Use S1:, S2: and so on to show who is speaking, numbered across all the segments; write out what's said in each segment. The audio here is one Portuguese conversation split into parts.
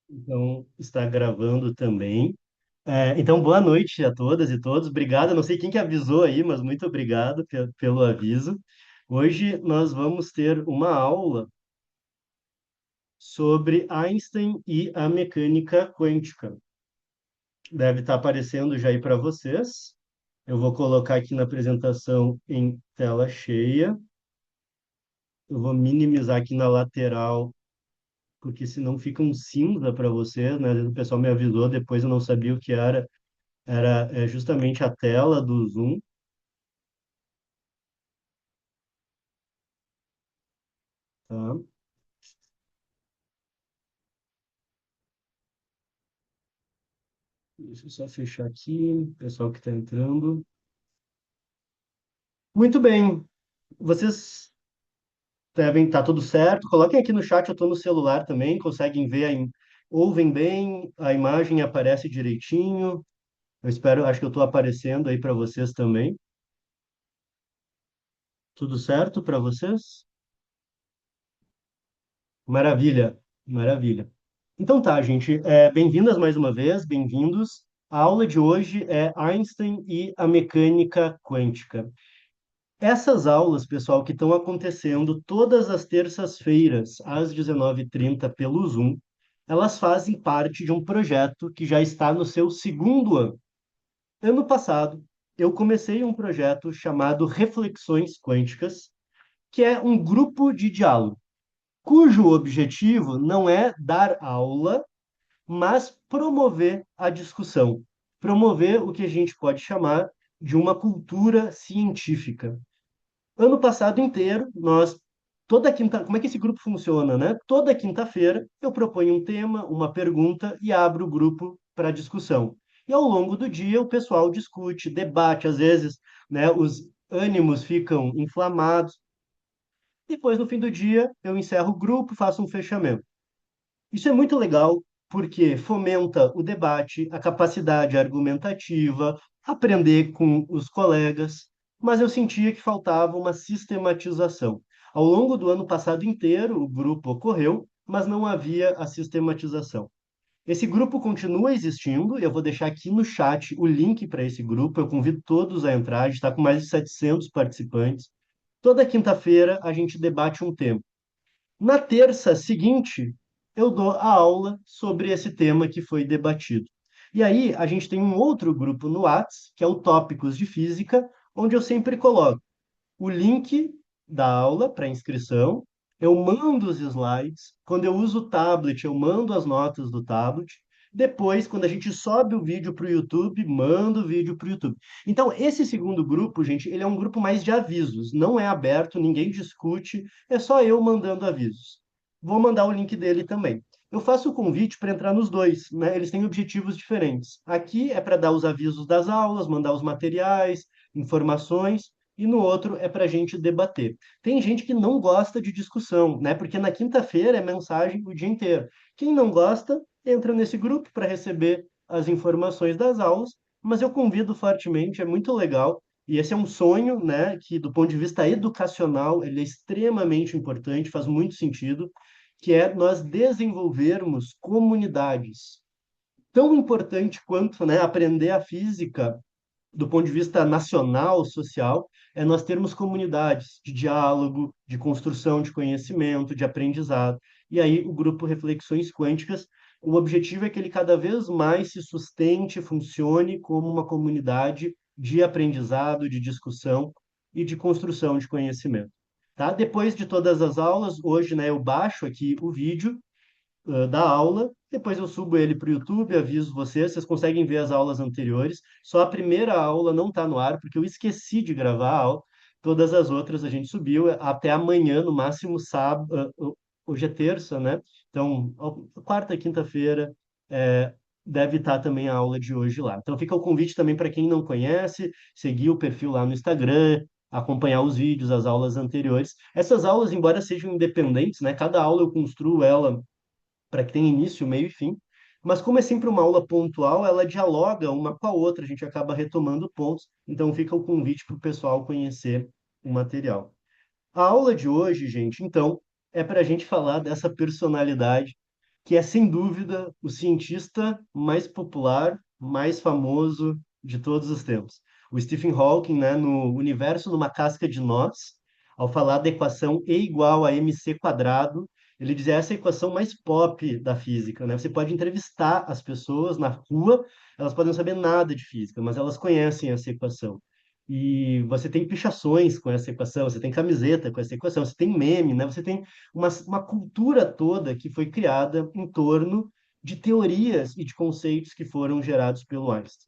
S1: Então, está gravando também. Então, boa noite a todas e todos. Obrigado. Eu não sei quem que avisou aí, mas muito obrigado pelo aviso. Hoje nós vamos ter uma aula sobre Einstein e a mecânica quântica. Deve estar aparecendo já aí para vocês. Eu vou colocar aqui na apresentação em tela cheia. Eu vou minimizar aqui na lateral, porque senão fica um cinza para vocês, né? Às vezes o pessoal me avisou, depois eu não sabia o que era. Era justamente a tela do Zoom, tá? Deixa eu só fechar aqui, pessoal que está entrando. Muito bem, vocês devem estar tudo certo. Coloquem aqui no chat, eu estou no celular também, conseguem ver, ouvem bem, a imagem aparece direitinho. Eu espero, acho que eu estou aparecendo aí para vocês também. Tudo certo para vocês? Maravilha, maravilha. Então tá, gente, bem-vindas mais uma vez, bem-vindos. A aula de hoje é Einstein e a mecânica quântica. Essas aulas, pessoal, que estão acontecendo todas as terças-feiras, às 19h30, pelo Zoom, elas fazem parte de um projeto que já está no seu segundo ano. Ano passado, eu comecei um projeto chamado Reflexões Quânticas, que é um grupo de diálogo, cujo objetivo não é dar aula, mas promover a discussão, promover o que a gente pode chamar de uma cultura científica. Ano passado inteiro, toda quinta, como é que esse grupo funciona, né? Toda quinta-feira eu proponho um tema, uma pergunta e abro o grupo para discussão. E ao longo do dia o pessoal discute, debate, às vezes, né, os ânimos ficam inflamados. Depois, no fim do dia, eu encerro o grupo, faço um fechamento. Isso é muito legal porque fomenta o debate, a capacidade argumentativa, aprender com os colegas, mas eu sentia que faltava uma sistematização. Ao longo do ano passado inteiro, o grupo ocorreu, mas não havia a sistematização. Esse grupo continua existindo, eu vou deixar aqui no chat o link para esse grupo, eu convido todos a entrar, a gente está com mais de 700 participantes. Toda quinta-feira a gente debate um tema. Na terça seguinte, eu dou a aula sobre esse tema que foi debatido. E aí, a gente tem um outro grupo no Whats, que é o Tópicos de Física, onde eu sempre coloco o link da aula para inscrição, eu mando os slides, quando eu uso o tablet, eu mando as notas do tablet. Depois, quando a gente sobe o vídeo para o YouTube, mando o vídeo para o YouTube. Então, esse segundo grupo, gente, ele é um grupo mais de avisos, não é aberto, ninguém discute, é só eu mandando avisos. Vou mandar o link dele também. Eu faço o convite para entrar nos dois, né? Eles têm objetivos diferentes. Aqui é para dar os avisos das aulas, mandar os materiais, informações, e no outro é para a gente debater. Tem gente que não gosta de discussão, né? Porque na quinta-feira é mensagem o dia inteiro. Quem não gosta, entra nesse grupo para receber as informações das aulas, mas eu convido fortemente, é muito legal. E esse é um sonho, né, que do ponto de vista educacional, ele é extremamente importante, faz muito sentido, que é nós desenvolvermos comunidades. Tão importante quanto, né, aprender a física do ponto de vista nacional, social, é nós termos comunidades de diálogo, de construção de conhecimento, de aprendizado. E aí, o grupo Reflexões Quânticas, o objetivo é que ele cada vez mais se sustente, funcione como uma comunidade de aprendizado, de discussão e de construção de conhecimento. Tá? Depois de todas as aulas, hoje, né, eu baixo aqui o vídeo da aula, depois eu subo ele para o YouTube, aviso vocês, vocês conseguem ver as aulas anteriores. Só a primeira aula não está no ar, porque eu esqueci de gravar a aula. Todas as outras a gente subiu até amanhã, no máximo sábado. Hoje é terça, né? Então, quarta e quinta-feira deve estar também a aula de hoje lá. Então, fica o convite também para quem não conhece, seguir o perfil lá no Instagram, acompanhar os vídeos, as aulas anteriores. Essas aulas, embora sejam independentes, né? Cada aula eu construo ela para que tenha início, meio e fim. Mas como é sempre uma aula pontual, ela dialoga uma com a outra, a gente acaba retomando pontos, então fica o convite para o pessoal conhecer o material. A aula de hoje, gente, então, é para a gente falar dessa personalidade que é, sem dúvida, o cientista mais popular, mais famoso de todos os tempos. O Stephen Hawking, né, no Universo numa Casca de Nós, ao falar da equação E igual a mc quadrado, ele dizia essa é a equação mais pop da física, né? Você pode entrevistar as pessoas na rua, elas podem não saber nada de física, mas elas conhecem essa equação. E você tem pichações com essa equação, você tem camiseta com essa equação, você tem meme, né? Você tem uma cultura toda que foi criada em torno de teorias e de conceitos que foram gerados pelo Einstein.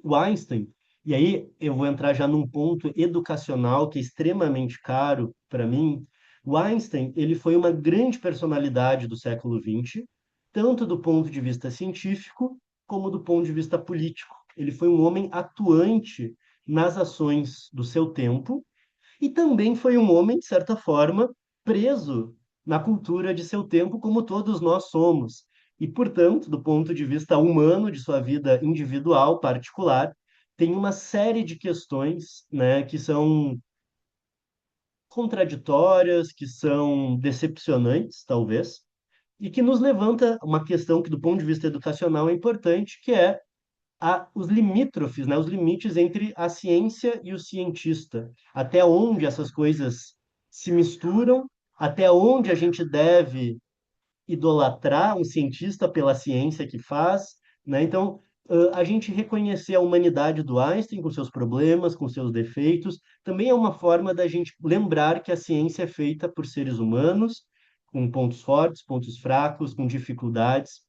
S1: O Einstein, e aí eu vou entrar já num ponto educacional que é extremamente caro para mim. O Einstein, ele foi uma grande personalidade do século XX, tanto do ponto de vista científico como do ponto de vista político. Ele foi um homem atuante nas ações do seu tempo e também foi um homem, de certa forma, preso na cultura de seu tempo, como todos nós somos. E, portanto, do ponto de vista humano, de sua vida individual, particular, tem uma série de questões, né, que são contraditórias, que são decepcionantes, talvez, e que nos levanta uma questão que, do ponto de vista educacional, é importante, que é os limítrofes, né, os limites entre a ciência e o cientista. Até onde essas coisas se misturam, até onde a gente deve idolatrar um cientista pela ciência que faz, né? Então, a gente reconhecer a humanidade do Einstein com seus problemas, com seus defeitos, também é uma forma da gente lembrar que a ciência é feita por seres humanos, com pontos fortes, pontos fracos, com dificuldades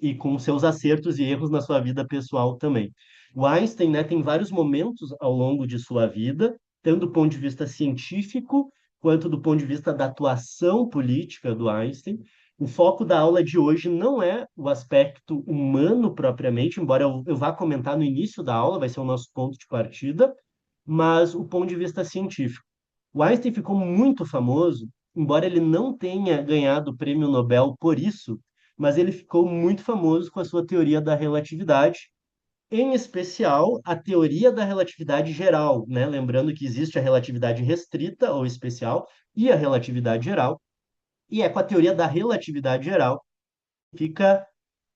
S1: e com seus acertos e erros na sua vida pessoal também. O Einstein, né, tem vários momentos ao longo de sua vida, tanto do ponto de vista científico quanto do ponto de vista da atuação política do Einstein. O foco da aula de hoje não é o aspecto humano propriamente, embora eu vá comentar no início da aula, vai ser o nosso ponto de partida, mas o ponto de vista científico. O Einstein ficou muito famoso, embora ele não tenha ganhado o prêmio Nobel por isso, mas ele ficou muito famoso com a sua teoria da relatividade, em especial a teoria da relatividade geral, né? Lembrando que existe a relatividade restrita ou especial e a relatividade geral, e é com a teoria da relatividade geral que fica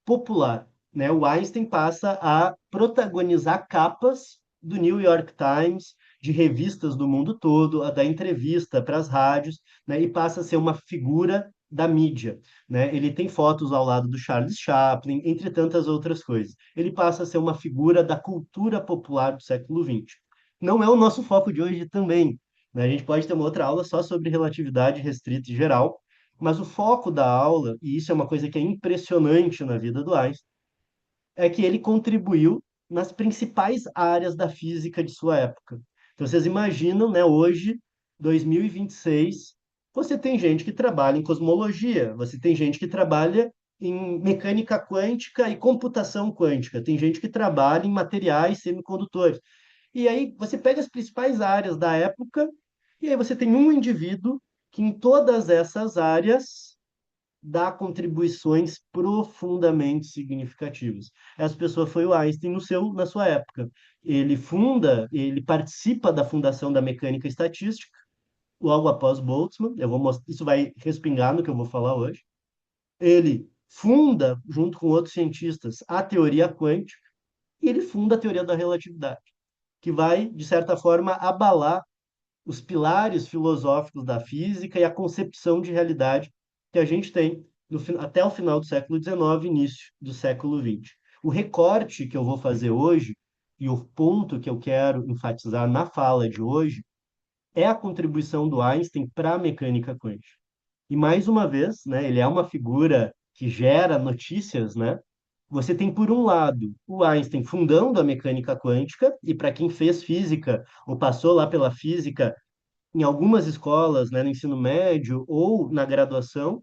S1: popular, né? O Einstein passa a protagonizar capas do New York Times, de revistas do mundo todo, a dar entrevista para as rádios, né? E passa a ser uma figura da mídia, né? Ele tem fotos ao lado do Charles Chaplin, entre tantas outras coisas. Ele passa a ser uma figura da cultura popular do século XX. Não é o nosso foco de hoje também, né? A gente pode ter uma outra aula só sobre relatividade restrita e geral, mas o foco da aula, e isso é uma coisa que é impressionante na vida do Einstein, é que ele contribuiu nas principais áreas da física de sua época. Então, vocês imaginam, né, hoje, 2026, você tem gente que trabalha em cosmologia, você tem gente que trabalha em mecânica quântica e computação quântica, tem gente que trabalha em materiais semicondutores. E aí você pega as principais áreas da época, e aí você tem um indivíduo que em todas essas áreas dá contribuições profundamente significativas. Essa pessoa foi o Einstein na sua época. Ele participa da fundação da mecânica estatística, logo após Boltzmann. Isso vai respingar no que eu vou falar hoje. Ele funda, junto com outros cientistas, a teoria quântica e ele funda a teoria da relatividade, que vai, de certa forma, abalar os pilares filosóficos da física e a concepção de realidade que a gente tem até o final do século XIX, início do século XX. O recorte que eu vou fazer hoje, e o ponto que eu quero enfatizar na fala de hoje, é a contribuição do Einstein para a mecânica quântica. E mais uma vez, né, ele é uma figura que gera notícias, né? Você tem, por um lado, o Einstein fundando a mecânica quântica, e para quem fez física ou passou lá pela física, em algumas escolas, né, no ensino médio ou na graduação,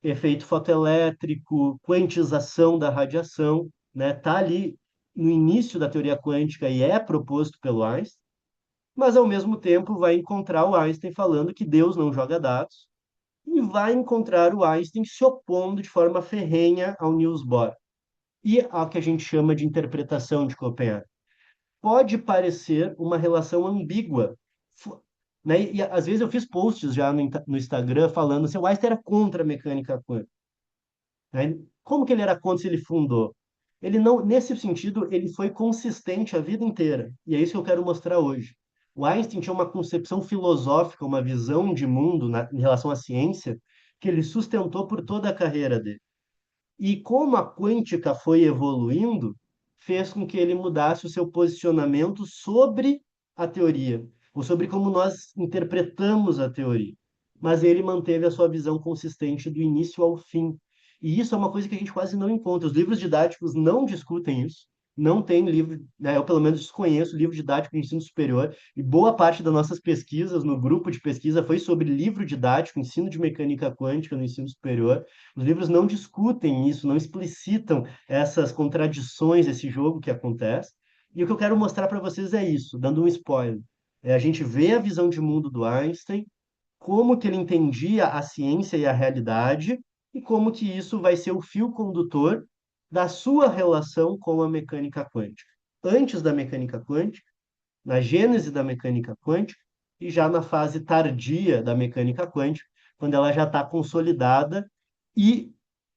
S1: efeito fotoelétrico, quantização da radiação, né, tá ali no início da teoria quântica e é proposto pelo Einstein, mas ao mesmo tempo vai encontrar o Einstein falando que Deus não joga dados e vai encontrar o Einstein se opondo de forma ferrenha ao Niels Bohr e ao que a gente chama de interpretação de Copenhague. Pode parecer uma relação ambígua, né? E às vezes eu fiz posts já no Instagram falando se o Einstein era contra a mecânica quântica. né? Como que ele era contra se ele fundou? Ele não, nesse sentido, ele foi consistente a vida inteira. E é isso que eu quero mostrar hoje. O Einstein tinha uma concepção filosófica, uma visão de mundo em relação à ciência, que ele sustentou por toda a carreira dele. E como a quântica foi evoluindo, fez com que ele mudasse o seu posicionamento sobre a teoria, ou sobre como nós interpretamos a teoria. Mas ele manteve a sua visão consistente do início ao fim. E isso é uma coisa que a gente quase não encontra. Os livros didáticos não discutem isso. Não tem livro, né, eu pelo menos desconheço livro didático de ensino superior, e boa parte das nossas pesquisas no grupo de pesquisa foi sobre livro didático, ensino de mecânica quântica no ensino superior. Os livros não discutem isso, não explicitam essas contradições, esse jogo que acontece. E o que eu quero mostrar para vocês é isso, dando um spoiler. A gente vê a visão de mundo do Einstein, como que ele entendia a ciência e a realidade, e como que isso vai ser o fio condutor da sua relação com a mecânica quântica. Antes da mecânica quântica, na gênese da mecânica quântica, e já na fase tardia da mecânica quântica, quando ela já está consolidada e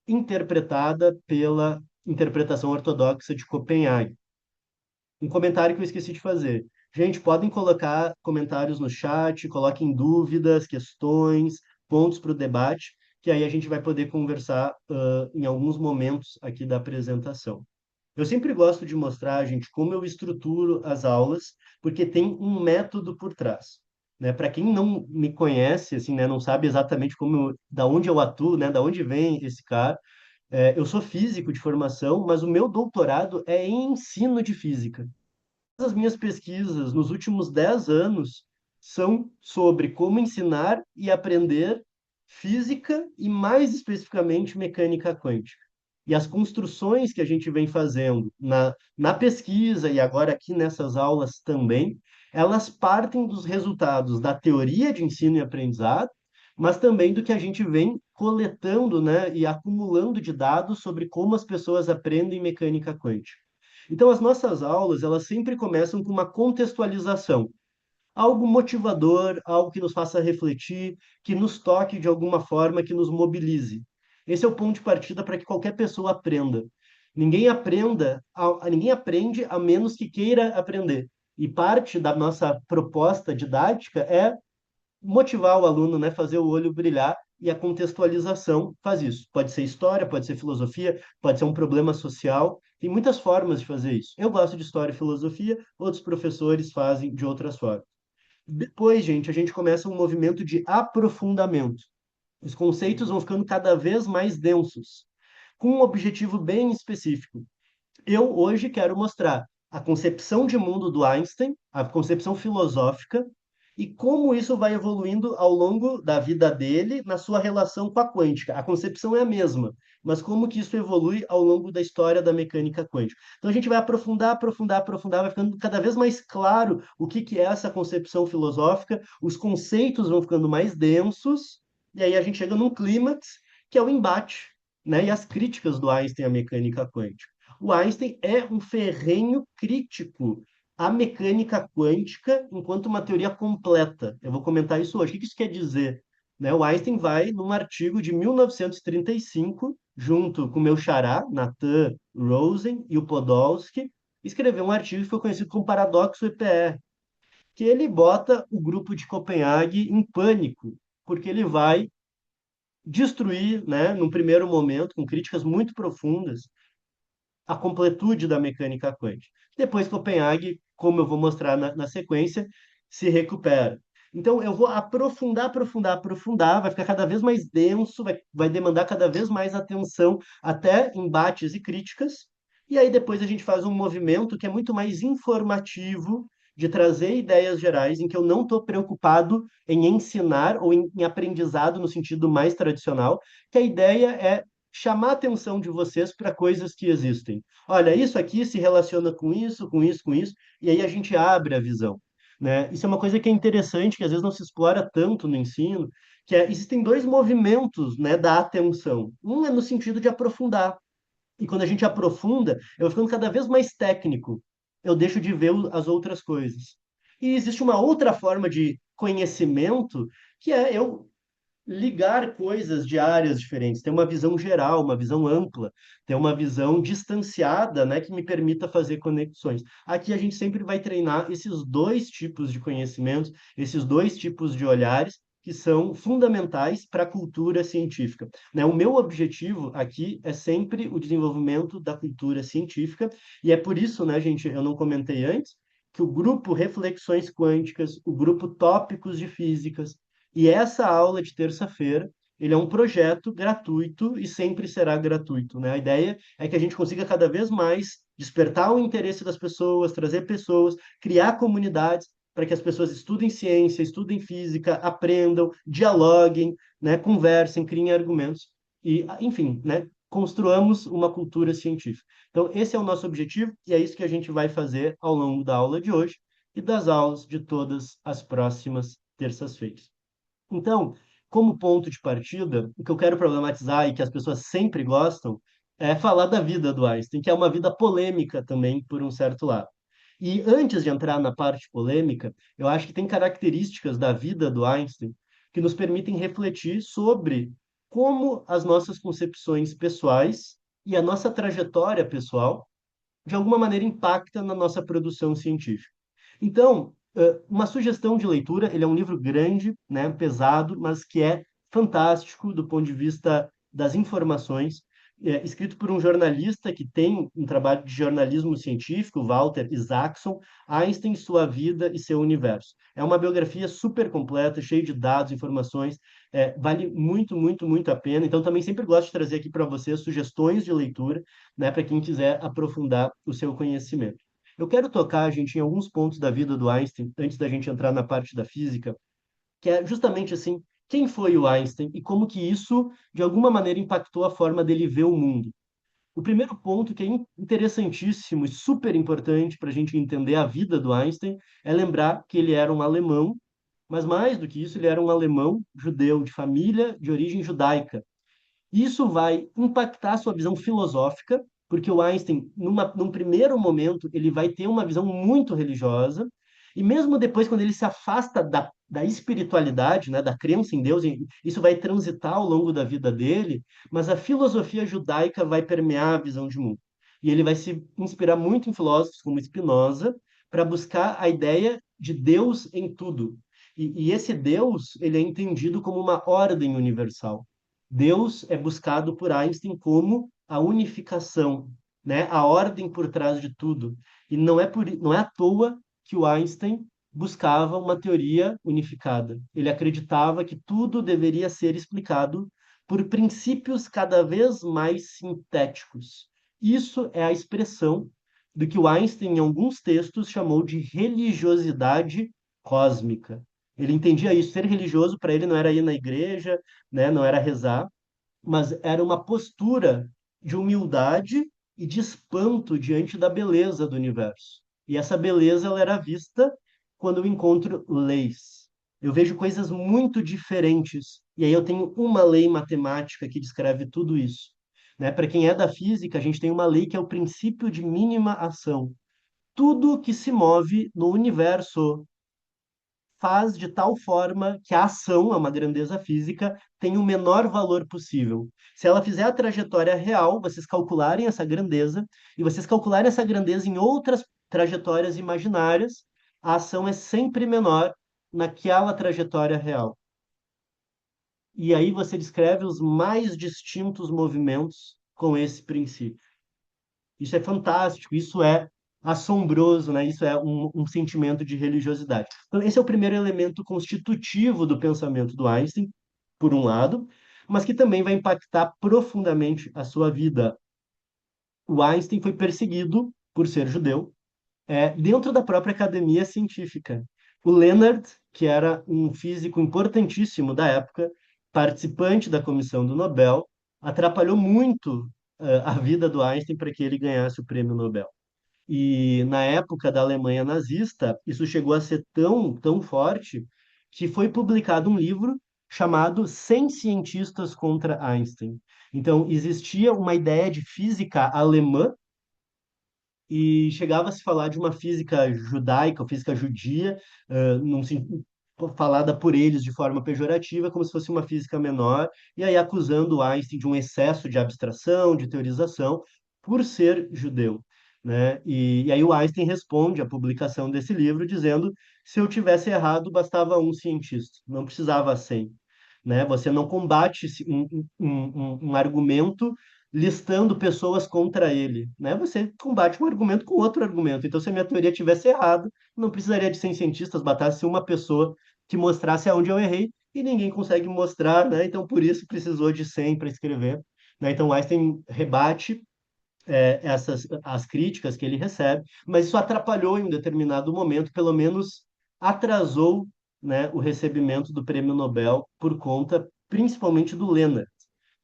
S1: interpretada pela interpretação ortodoxa de Copenhague. Um comentário que eu esqueci de fazer. Gente, podem colocar comentários no chat, coloquem dúvidas, questões, pontos para o debate, que aí a gente vai poder conversar em alguns momentos aqui da apresentação. Eu sempre gosto de mostrar, gente, como eu estruturo as aulas, porque tem um método por trás. Né? Para quem não me conhece, assim, né, não sabe exatamente da onde eu atuo, né, da onde vem esse cara, eu sou físico de formação, mas o meu doutorado é em ensino de física. As minhas pesquisas nos últimos 10 anos são sobre como ensinar e aprender física e, mais especificamente, mecânica quântica. E as construções que a gente vem fazendo na pesquisa e agora aqui nessas aulas também, elas partem dos resultados da teoria de ensino e aprendizado, mas também do que a gente vem coletando, né, e acumulando de dados sobre como as pessoas aprendem mecânica quântica. Então, as nossas aulas, elas sempre começam com uma contextualização, algo motivador, algo que nos faça refletir, que nos toque de alguma forma, que nos mobilize. Esse é o ponto de partida para que qualquer pessoa aprenda. Ninguém aprende a menos que queira aprender. E parte da nossa proposta didática é motivar o aluno, né, fazer o olho brilhar, e a contextualização faz isso. Pode ser história, pode ser filosofia, pode ser um problema social. Tem muitas formas de fazer isso. Eu gosto de história e filosofia, outros professores fazem de outras formas. Depois, gente, a gente começa um movimento de aprofundamento. Os conceitos vão ficando cada vez mais densos, com um objetivo bem específico. Eu hoje quero mostrar a concepção de mundo do Einstein, a concepção filosófica, e como isso vai evoluindo ao longo da vida dele na sua relação com a quântica. A concepção é a mesma, mas como que isso evolui ao longo da história da mecânica quântica. Então a gente vai aprofundar, aprofundar, aprofundar, vai ficando cada vez mais claro o que que é essa concepção filosófica, os conceitos vão ficando mais densos, e aí a gente chega num clímax, que é o embate, né, e as críticas do Einstein à mecânica quântica. O Einstein é um ferrenho crítico à mecânica quântica enquanto uma teoria completa. Eu vou comentar isso hoje. O que isso quer dizer? Né? O Einstein vai, num artigo de 1935, junto com o meu xará, Nathan Rosen e o Podolsky, escrever um artigo que foi conhecido como paradoxo EPR, que ele bota o grupo de Copenhague em pânico, porque ele vai destruir, né, num primeiro momento, com críticas muito profundas, a completude da mecânica quântica. Depois, Copenhague, como eu vou mostrar na sequência, se recupera. Então, eu vou aprofundar, aprofundar, aprofundar, vai ficar cada vez mais denso, vai demandar cada vez mais atenção, até embates e críticas. E aí, depois, a gente faz um movimento que é muito mais informativo, de trazer ideias gerais, em que eu não estou preocupado em ensinar ou em aprendizado no sentido mais tradicional, que a ideia é chamar a atenção de vocês para coisas que existem. Olha, isso aqui se relaciona com isso, com isso, com isso, e aí a gente abre a visão. Né? Isso é uma coisa que é interessante, que às vezes não se explora tanto no ensino, existem dois movimentos, né, da atenção. Um é no sentido de aprofundar, e quando a gente aprofunda, eu vou ficando cada vez mais técnico, eu deixo de ver as outras coisas. E existe uma outra forma de conhecimento, que é eu ligar coisas de áreas diferentes, ter uma visão geral, uma visão ampla, ter uma visão distanciada, né, que me permita fazer conexões. Aqui a gente sempre vai treinar esses dois tipos de conhecimentos, esses dois tipos de olhares que são fundamentais para a cultura científica, né? O meu objetivo aqui é sempre o desenvolvimento da cultura científica, e é por isso, né, gente, eu não comentei antes, que o grupo Reflexões Quânticas, o grupo Tópicos de Físicas, e essa aula de terça-feira, ele é um projeto gratuito e sempre será gratuito, né? A ideia é que a gente consiga cada vez mais despertar o interesse das pessoas, trazer pessoas, criar comunidades para que as pessoas estudem ciência, estudem física, aprendam, dialoguem, né? Conversem, criem argumentos e, enfim, né? Construamos uma cultura científica. Então, esse é o nosso objetivo e é isso que a gente vai fazer ao longo da aula de hoje e das aulas de todas as próximas terças-feiras. Então, como ponto de partida, o que eu quero problematizar e que as pessoas sempre gostam é falar da vida do Einstein, que é uma vida polêmica também, por um certo lado. E antes de entrar na parte polêmica, eu acho que tem características da vida do Einstein que nos permitem refletir sobre como as nossas concepções pessoais e a nossa trajetória pessoal, de alguma maneira, impacta na nossa produção científica. Então, uma sugestão de leitura, ele é um livro grande, né, pesado, mas que é fantástico do ponto de vista das informações, escrito por um jornalista que tem um trabalho de jornalismo científico, Walter Isaacson, Einstein, Sua Vida e Seu Universo. É uma biografia super completa, cheia de dados, informações, vale muito, muito, muito a pena. Então, também sempre gosto de trazer aqui para vocês sugestões de leitura, né, para quem quiser aprofundar o seu conhecimento. Eu quero tocar, gente, em alguns pontos da vida do Einstein, antes da gente entrar na parte da física, que é justamente assim, quem foi o Einstein e como que isso, de alguma maneira, impactou a forma dele ver o mundo. O primeiro ponto, que é interessantíssimo e super importante para a gente entender a vida do Einstein, é lembrar que ele era um alemão, mas mais do que isso, ele era um alemão judeu, de família de origem judaica. Isso vai impactar sua visão filosófica, porque o Einstein, num primeiro momento, ele vai ter uma visão muito religiosa, e mesmo depois, quando ele se afasta da espiritualidade, né, da crença em Deus, isso vai transitar ao longo da vida dele, mas a filosofia judaica vai permear a visão de mundo. E ele vai se inspirar muito em filósofos como Spinoza, para buscar a ideia de Deus em tudo. E esse Deus, ele é entendido como uma ordem universal. Deus é buscado por Einstein como a unificação, né? A ordem por trás de tudo. E não é à toa que o Einstein buscava uma teoria unificada. Ele acreditava que tudo deveria ser explicado por princípios cada vez mais sintéticos. Isso é a expressão do que o Einstein, em alguns textos, chamou de religiosidade cósmica. Ele entendia isso. Ser religioso para ele não era ir na igreja, né? Não era rezar, mas era uma postura de humildade e de espanto diante da beleza do universo. E essa beleza ela era vista quando eu encontro leis. Eu vejo coisas muito diferentes, e aí eu tenho uma lei matemática que descreve tudo isso. Né? Para quem é da física, a gente tem uma lei que é o princípio de mínima ação. Tudo que se move no universo faz de tal forma que a ação, é uma grandeza física, tenha o menor valor possível. Se ela fizer a trajetória real, vocês calcularem essa grandeza, e vocês calcularem essa grandeza em outras trajetórias imaginárias, a ação é sempre menor naquela trajetória real. E aí você descreve os mais distintos movimentos com esse princípio. Isso é fantástico, isso é assombroso, né? Isso é um sentimento de religiosidade. Então, esse é o primeiro elemento constitutivo do pensamento do Einstein, por um lado, mas que também vai impactar profundamente a sua vida. O Einstein foi perseguido por ser judeu, dentro da própria academia científica. O Leonard, que era um físico importantíssimo da época, participante da comissão do Nobel, atrapalhou muito a vida do Einstein para que ele ganhasse o prêmio Nobel. E na época da Alemanha nazista, isso chegou a ser tão forte que foi publicado um livro chamado 100 Cientistas contra Einstein. Então, existia uma ideia de física alemã e chegava a se falar de uma física judaica, ou física judia, falada por eles de forma pejorativa, como se fosse uma física menor, e aí acusando o Einstein de um excesso de abstração, de teorização, por ser judeu. Né? E aí o Einstein responde à publicação desse livro dizendo: se eu tivesse errado, bastava um cientista, não precisava 100. Né? Você não combate um argumento listando pessoas contra ele, né? Você combate um argumento com outro argumento. Então, se a minha teoria tivesse errado, não precisaria de 100 cientistas, bastasse uma pessoa que mostrasse aonde eu errei, e ninguém consegue mostrar, né? Então, por isso precisou de 100 para escrever. Né? Então, Einstein rebate essas as críticas que ele recebe, mas isso atrapalhou em um determinado momento, pelo menos atrasou, né, o recebimento do prêmio Nobel por conta principalmente do Lennart,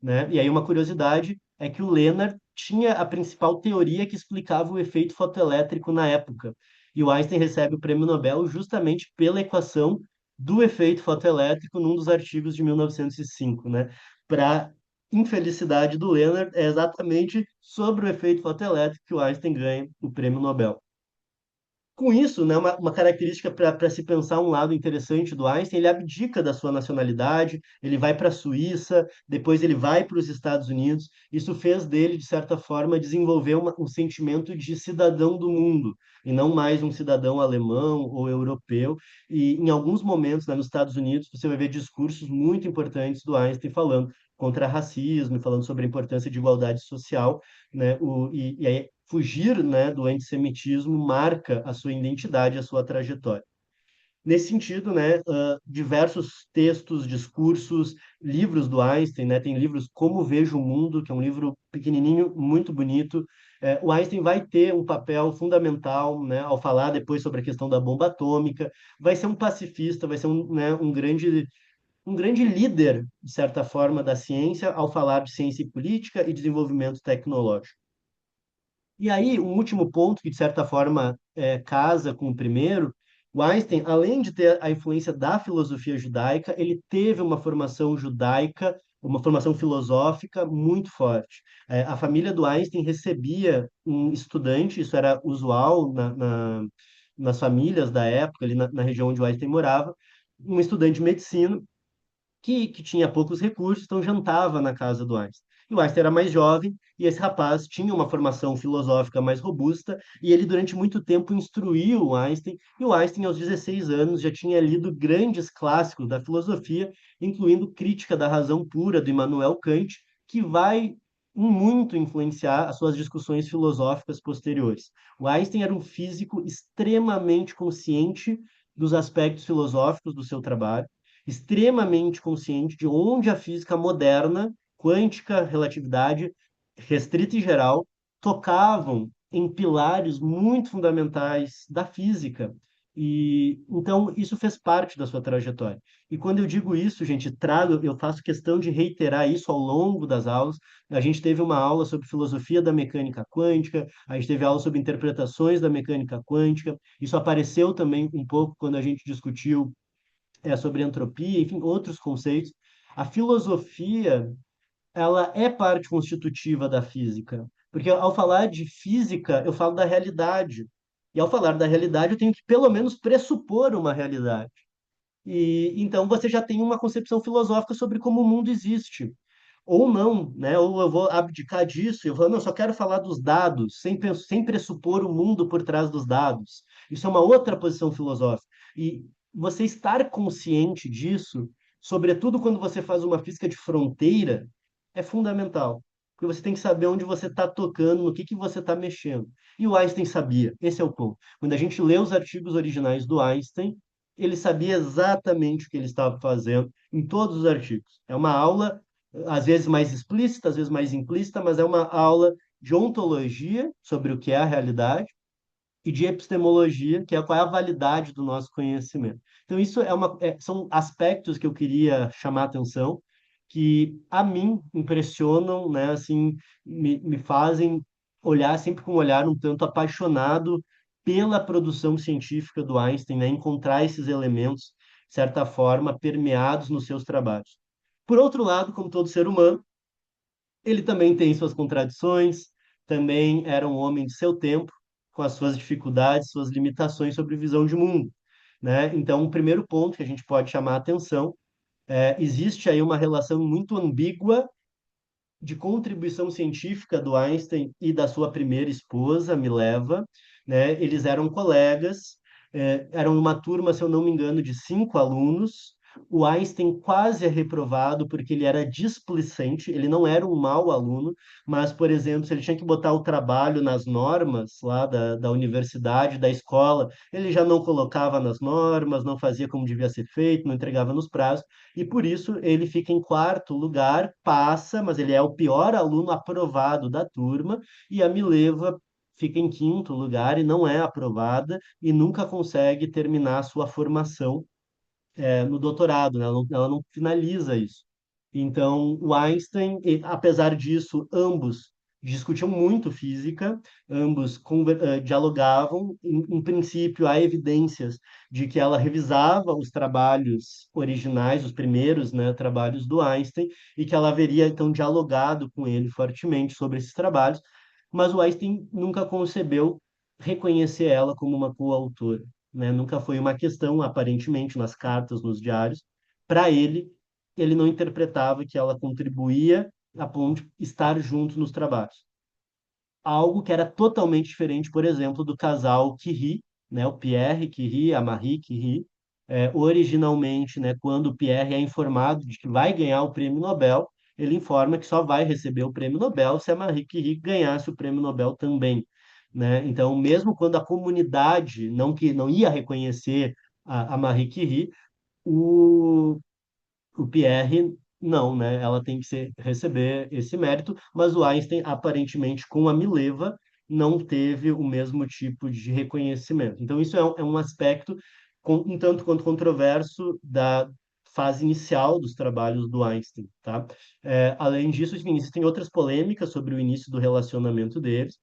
S1: né? E aí uma curiosidade é que o Lennart tinha a principal teoria que explicava o efeito fotoelétrico na época. E o Einstein recebe o prêmio Nobel justamente pela equação do efeito fotoelétrico num dos artigos de 1905, né? Para infelicidade do Lennart, é exatamente sobre o efeito fotoelétrico que o Einstein ganha o prêmio Nobel. Com isso, né, uma característica para se pensar um lado interessante do Einstein, ele abdica da sua nacionalidade, ele vai para a Suíça, depois ele vai para os Estados Unidos. Isso fez dele, de certa forma, desenvolver um sentimento de cidadão do mundo, e não mais um cidadão alemão ou europeu. E em alguns momentos, né, nos Estados Unidos, você vai ver discursos muito importantes do Einstein falando contra racismo, falando sobre a importância de igualdade social, né? E aí fugir, né, do antissemitismo marca a sua identidade, a sua trajetória. Nesse sentido, né, diversos textos, discursos, livros do Einstein, né, tem livros Como Vejo o Mundo, que é um livro pequenininho, muito bonito. O Einstein vai ter um papel fundamental, né, ao falar depois sobre a questão da bomba atômica. Vai ser um pacifista, vai ser né, um grande líder, de certa forma, da ciência ao falar de ciência e política e desenvolvimento tecnológico. E aí, um último ponto que, de certa forma, casa com o primeiro, o Einstein, além de ter a influência da filosofia judaica, ele teve uma formação judaica, uma formação filosófica muito forte. A família do Einstein recebia um estudante, isso era usual nas famílias da época, ali na região onde o Einstein morava, um estudante de medicina que tinha poucos recursos, então jantava na casa do Einstein. E o Einstein era mais jovem, e esse rapaz tinha uma formação filosófica mais robusta, e ele durante muito tempo instruiu o Einstein, e o Einstein, aos 16 anos, já tinha lido grandes clássicos da filosofia, incluindo Crítica da Razão Pura, do Immanuel Kant, que vai muito influenciar as suas discussões filosóficas posteriores. O Einstein era um físico extremamente consciente dos aspectos filosóficos do seu trabalho, extremamente consciente de onde a física moderna, quântica, relatividade, restrita e geral, tocavam em pilares muito fundamentais da física. E então isso fez parte da sua trajetória. E quando eu digo isso, gente, eu faço questão de reiterar isso ao longo das aulas. A gente teve uma aula sobre filosofia da mecânica quântica, a gente teve aula sobre interpretações da mecânica quântica. Isso apareceu também um pouco quando a gente discutiu sobre entropia, enfim, outros conceitos. A filosofia, ela é parte constitutiva da física, porque ao falar de física, eu falo da realidade. E ao falar da realidade, eu tenho que pelo menos pressupor uma realidade. E então você já tem uma concepção filosófica sobre como o mundo existe. Ou não, né? Ou eu vou abdicar disso, eu vou, não, eu só quero falar dos dados, sem pressupor o mundo por trás dos dados. Isso é uma outra posição filosófica. E você estar consciente disso, sobretudo quando você faz uma física de fronteira, é fundamental. Porque você tem que saber onde você está tocando, no que você está mexendo. E o Einstein sabia, esse é o ponto. Quando a gente lê os artigos originais do Einstein, ele sabia exatamente o que ele estava fazendo em todos os artigos. É uma aula às vezes mais explícita, às vezes mais implícita, mas é uma aula de ontologia sobre o que é a realidade e de epistemologia, que é qual é a validade do nosso conhecimento. Então, isso são aspectos que eu queria chamar a atenção, que a mim impressionam, né, assim, me fazem olhar sempre com um olhar um tanto apaixonado pela produção científica do Einstein, né, encontrar esses elementos, de certa forma, permeados nos seus trabalhos. Por outro lado, como todo ser humano, ele também tem suas contradições, também era um homem de seu tempo, com as suas dificuldades, suas limitações sobre visão de mundo. né? Então, o primeiro ponto que a gente pode chamar a atenção existe aí uma relação muito ambígua de contribuição científica do Einstein e da sua primeira esposa, Mileva, né? Eles eram colegas, eram uma turma, se eu não me engano, de 5 alunos. O Einstein quase é reprovado porque ele era displicente, ele não era um mau aluno, mas, por exemplo, se ele tinha que botar o trabalho nas normas lá da universidade, da escola, ele já não colocava nas normas, não fazia como devia ser feito, não entregava nos prazos e por isso ele fica em quarto lugar, passa, mas ele é o pior aluno aprovado da turma, e a Mileva fica em quinto lugar e não é aprovada e nunca consegue terminar a sua formação no doutorado, né? Ela não finaliza isso. Então, o Einstein, apesar disso, ambos discutiam muito física, ambos dialogavam. Em princípio, há evidências de que ela revisava os trabalhos originais, os primeiros, né, trabalhos do Einstein, e que ela haveria, então, dialogado com ele fortemente sobre esses trabalhos, mas o Einstein nunca concebeu reconhecer ela como uma coautora, né? Nunca foi uma questão, aparentemente, nas cartas, nos diários. Para ele, ele não interpretava que ela contribuía a ponto de estar junto nos trabalhos. Algo que era totalmente diferente, por exemplo, do casal Curie, né? O Pierre Curie e a Marie Curie. Originalmente, né, quando o Pierre é informado de que vai ganhar o prêmio Nobel, ele informa que só vai receber o prêmio Nobel se a Marie Curie ganhasse o prêmio Nobel também, né? Então, mesmo quando a comunidade não ia reconhecer a Marie Curie, o Pierre, não, né? Ela tem que receber esse mérito, mas o Einstein, aparentemente, com a Mileva, não teve o mesmo tipo de reconhecimento. Então, isso é um aspecto um tanto quanto controverso da fase inicial dos trabalhos do Einstein, tá? Além disso, enfim, existem outras polêmicas sobre o início do relacionamento deles.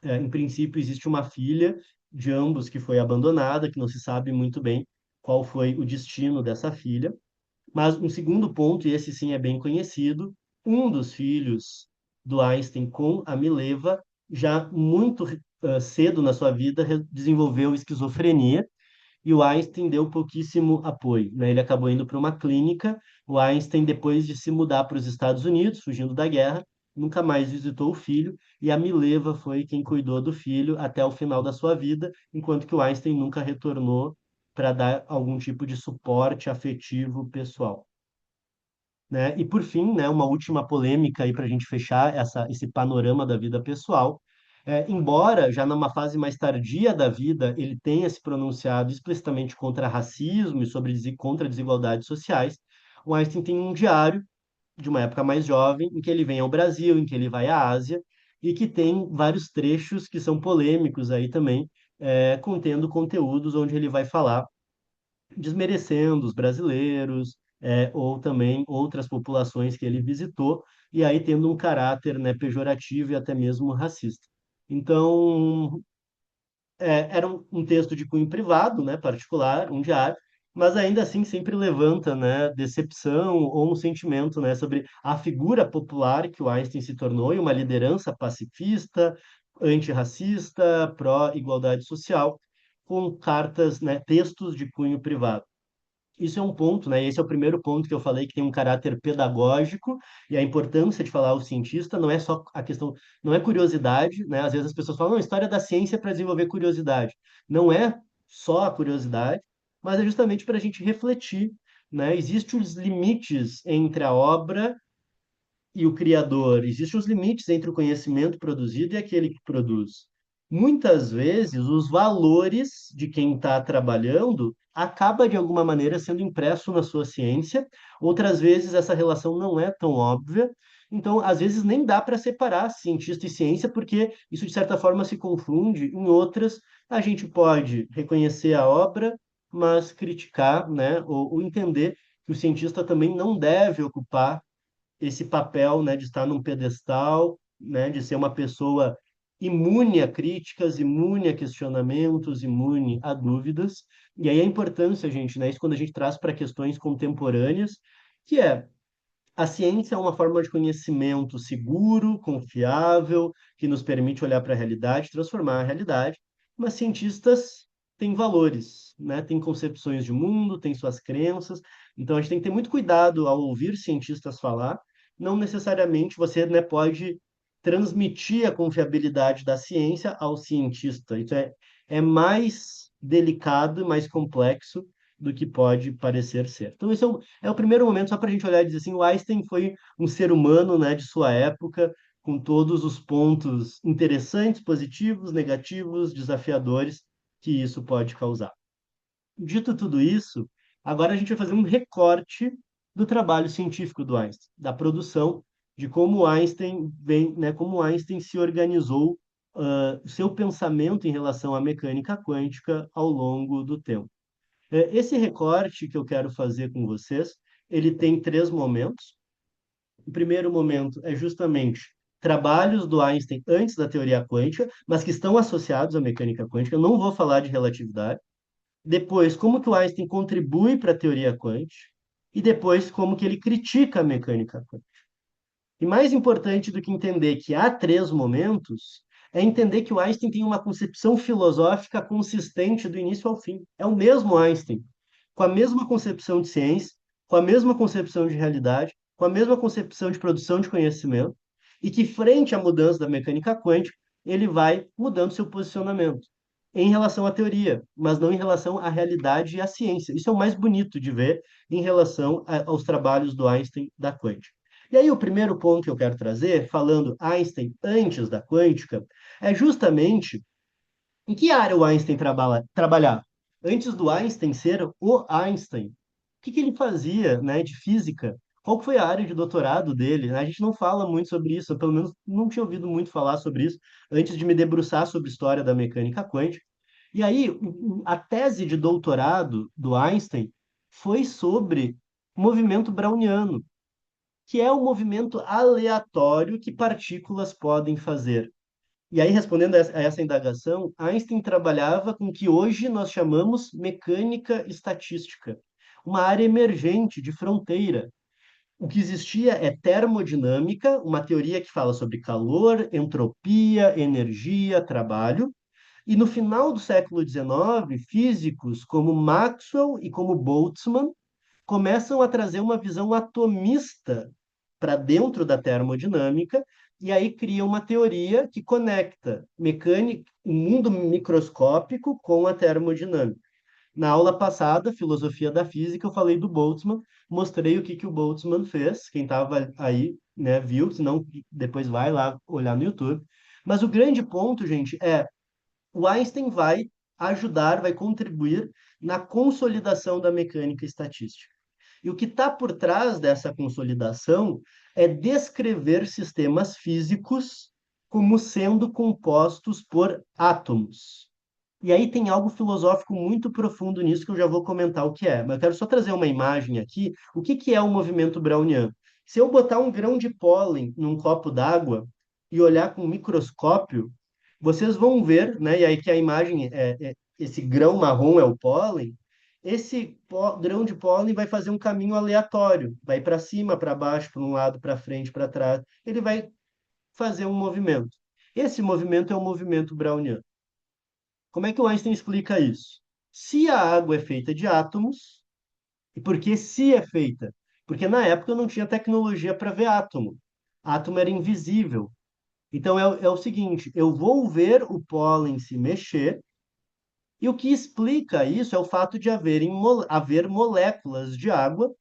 S1: Em princípio, existe uma filha de ambos que foi abandonada, que não se sabe muito bem qual foi o destino dessa filha. Mas um segundo ponto, e esse sim é bem conhecido, um dos filhos do Einstein com a Mileva, já muito cedo na sua vida, desenvolveu esquizofrenia, e o Einstein deu pouquíssimo apoio, né? Ele acabou indo para uma clínica. O Einstein, depois de se mudar para os Estados Unidos, fugindo da guerra, nunca mais visitou o filho, e a Mileva foi quem cuidou do filho até o final da sua vida, enquanto que o Einstein nunca retornou para dar algum tipo de suporte afetivo pessoal, né? E por fim, né, uma última polêmica aí para a gente fechar esse panorama da vida pessoal. Embora já numa fase mais tardia da vida ele tenha se pronunciado explicitamente contra racismo e contra desigualdades sociais, o Einstein tem um diário de uma época mais jovem em que ele vem ao Brasil, em que ele vai à Ásia e que tem vários trechos que são polêmicos aí também, contendo conteúdos onde ele vai falar desmerecendo os brasileiros, ou também outras populações que ele visitou, e aí tendo um caráter, né, pejorativo e até mesmo racista. Então, era um texto de cunho privado, né, particular, um diário, mas ainda assim sempre levanta, né, decepção ou um sentimento, né, sobre a figura popular que o Einstein se tornou e uma liderança pacifista, antirracista, pró-igualdade social, com cartas, né, textos de cunho privado. Isso é um ponto, né? Esse é o primeiro ponto que eu falei que tem um caráter pedagógico e a importância de falar ao cientista não é só a questão, não é curiosidade, né? Às vezes as pessoas falam, não, história da ciência é para desenvolver curiosidade. Não é só a curiosidade, mas é justamente para a gente refletir, né? Existem os limites entre a obra e o criador. Existem os limites entre o conhecimento produzido e aquele que produz. Muitas vezes, os valores de quem está trabalhando acaba de alguma maneira sendo impresso na sua ciência. Outras vezes, essa relação não é tão óbvia. Então, às vezes, nem dá para separar cientista e ciência, porque isso, de certa forma, se confunde. Em outras, a gente pode reconhecer a obra, mas criticar, né, ou entender que o cientista também não deve ocupar esse papel, né, de estar num pedestal, né, de ser uma pessoa imune a críticas, imune a questionamentos, imune a dúvidas. E aí a importância, gente, né, isso quando a gente traz para questões contemporâneas, que é a ciência é uma forma de conhecimento seguro, confiável, que nos permite olhar para a realidade, transformar a realidade, mas cientistas tem valores, né? Tem concepções de mundo, tem suas crenças. Então a gente tem que ter muito cuidado ao ouvir cientistas falar. Não necessariamente você, né, pode transmitir a confiabilidade da ciência ao cientista. É mais delicado, mais complexo do que pode parecer ser. Então, esse é o primeiro momento, só para a gente olhar e dizer assim, o Einstein foi um ser humano, né, de sua época, com todos os pontos interessantes, positivos, negativos, desafiadores que isso pode causar. Dito tudo isso, agora a gente vai fazer um recorte do trabalho científico do Einstein, da produção, de como Einstein vem, né, como Einstein se organizou, o seu pensamento em relação à mecânica quântica ao longo do tempo. Esse recorte que eu quero fazer com vocês, ele tem três momentos. O primeiro momento é justamente trabalhos do Einstein antes da teoria quântica, mas que estão associados à mecânica quântica. Eu não vou falar de relatividade. Depois, como que o Einstein contribui para a teoria quântica. E depois, como que ele critica a mecânica quântica. E mais importante do que entender que há três momentos, é entender que o Einstein tem uma concepção filosófica consistente do início ao fim. É o mesmo Einstein, com a mesma concepção de ciência, com a mesma concepção de realidade, com a mesma concepção de produção de conhecimento, e que, frente à mudança da mecânica quântica, ele vai mudando seu posicionamento em relação à teoria, mas não em relação à realidade e à ciência. Isso é o mais bonito de ver em relação aos trabalhos do Einstein da quântica. E aí, o primeiro ponto que eu quero trazer, falando Einstein antes da quântica, é justamente em que área o Einstein trabalhava. Antes do Einstein ser o Einstein, o que ele fazia, né, de física? Qual que foi a área de doutorado dele? A gente não fala muito sobre isso, eu, pelo menos não tinha ouvido muito falar sobre isso antes de me debruçar sobre a história da mecânica quântica. E aí, a tese de doutorado do Einstein foi sobre movimento browniano, que é o movimento aleatório que partículas podem fazer. E aí, respondendo a essa indagação, Einstein trabalhava com o que hoje nós chamamos mecânica estatística, uma área emergente de fronteira. O que existia é termodinâmica, uma teoria que fala sobre calor, entropia, energia, trabalho. E no final do século XIX, físicos como Maxwell e como Boltzmann começam a trazer uma visão atomista para dentro da termodinâmica, e aí cria uma teoria que conecta mecânica, o mundo microscópico com a termodinâmica. Na aula passada, Filosofia da Física, eu falei do Boltzmann, mostrei o que, que o Boltzmann fez. Quem estava aí, né, viu, senão depois vai lá olhar no YouTube. Mas o grande ponto, gente, é o Einstein vai ajudar, vai contribuir na consolidação da mecânica estatística. E o que está por trás dessa consolidação é descrever sistemas físicos como sendo compostos por átomos. E aí tem algo filosófico muito profundo nisso que eu já vou comentar o que é. Mas eu quero só trazer uma imagem aqui. O que que é o movimento browniano? Se eu botar um grão de pólen num copo d'água e olhar com um microscópio, vocês vão ver, né? E aí que a imagem esse grão marrom é o pólen. Esse grão de pólen vai fazer um caminho aleatório, vai para cima, para baixo, para um lado, para frente, para trás. Ele vai fazer um movimento. Esse movimento é o movimento browniano. Como é que o Einstein explica isso? Se a água é feita de átomos, e por que se é feita? Porque na época não tinha tecnologia para ver átomo. Átomo era invisível. Então é o seguinte: eu vou ver o pólen se mexer, e o que explica isso é o fato de haver moléculas de água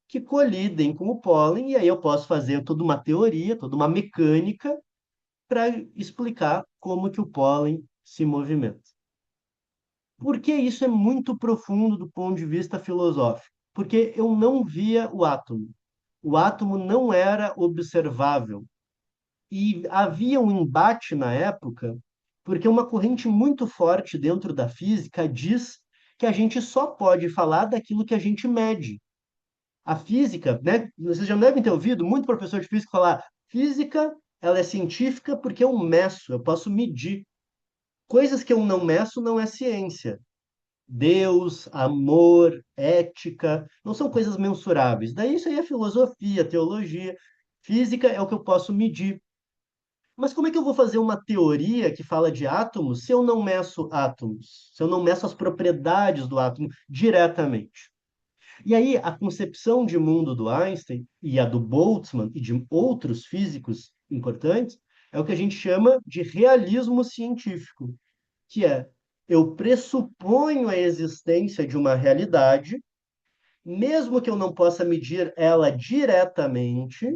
S1: que colidem com o pólen, e aí eu posso fazer toda uma teoria, toda uma mecânica para explicar como que o pólen se movimenta. Por que isso é muito profundo do ponto de vista filosófico? Porque eu não via o átomo. O átomo não era observável. E havia um embate na época, porque uma corrente muito forte dentro da física diz que a gente só pode falar daquilo que a gente mede. A física, né? Vocês já devem ter ouvido muito professor de física falar: física, ela é científica porque eu meço, eu posso medir. Coisas que eu não meço não é ciência. Deus, amor, ética, não são coisas mensuráveis. Daí isso aí é filosofia, teologia. Física é o que eu posso medir. Mas como é que eu vou fazer uma teoria que fala de átomos se eu não meço átomos? Se eu não meço as propriedades do átomo diretamente? E aí, a concepção de mundo do Einstein e a do Boltzmann e de outros físicos importantes é o que a gente chama de realismo científico, que é eu pressuponho a existência de uma realidade, mesmo que eu não possa medir ela diretamente,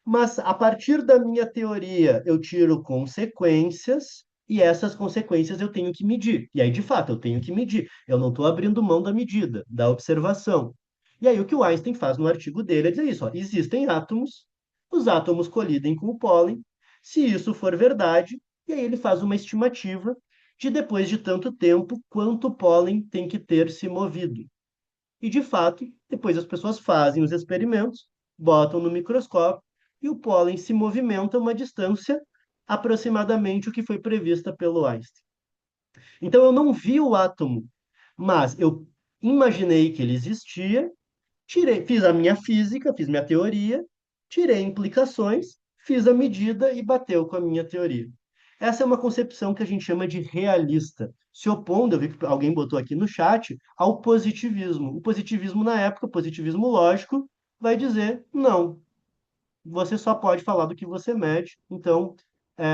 S1: mas a partir da minha teoria eu tiro consequências e essas consequências eu tenho que medir. E aí, de fato, eu tenho que medir. Eu não estou abrindo mão da medida, da observação. E aí o que o Einstein faz no artigo dele é dizer isso, ó, existem átomos, os átomos colidem com o pólen. Se isso for verdade, e aí ele faz uma estimativa de depois de tanto tempo quanto o pólen tem que ter se movido. E, de fato, depois as pessoas fazem os experimentos, botam no microscópio e o pólen se movimenta a uma distância aproximadamente o que foi prevista pelo Einstein. Então, eu não vi o átomo, mas eu imaginei que ele existia, tirei, fiz a minha física, fiz minha teoria, tirei implicações, fiz a medida e bateu com a minha teoria. Essa é uma concepção que a gente chama de realista, se opondo, eu vi que alguém botou aqui no chat, ao positivismo. O positivismo, na época, o positivismo lógico, vai dizer: não, você só pode falar do que você mede, então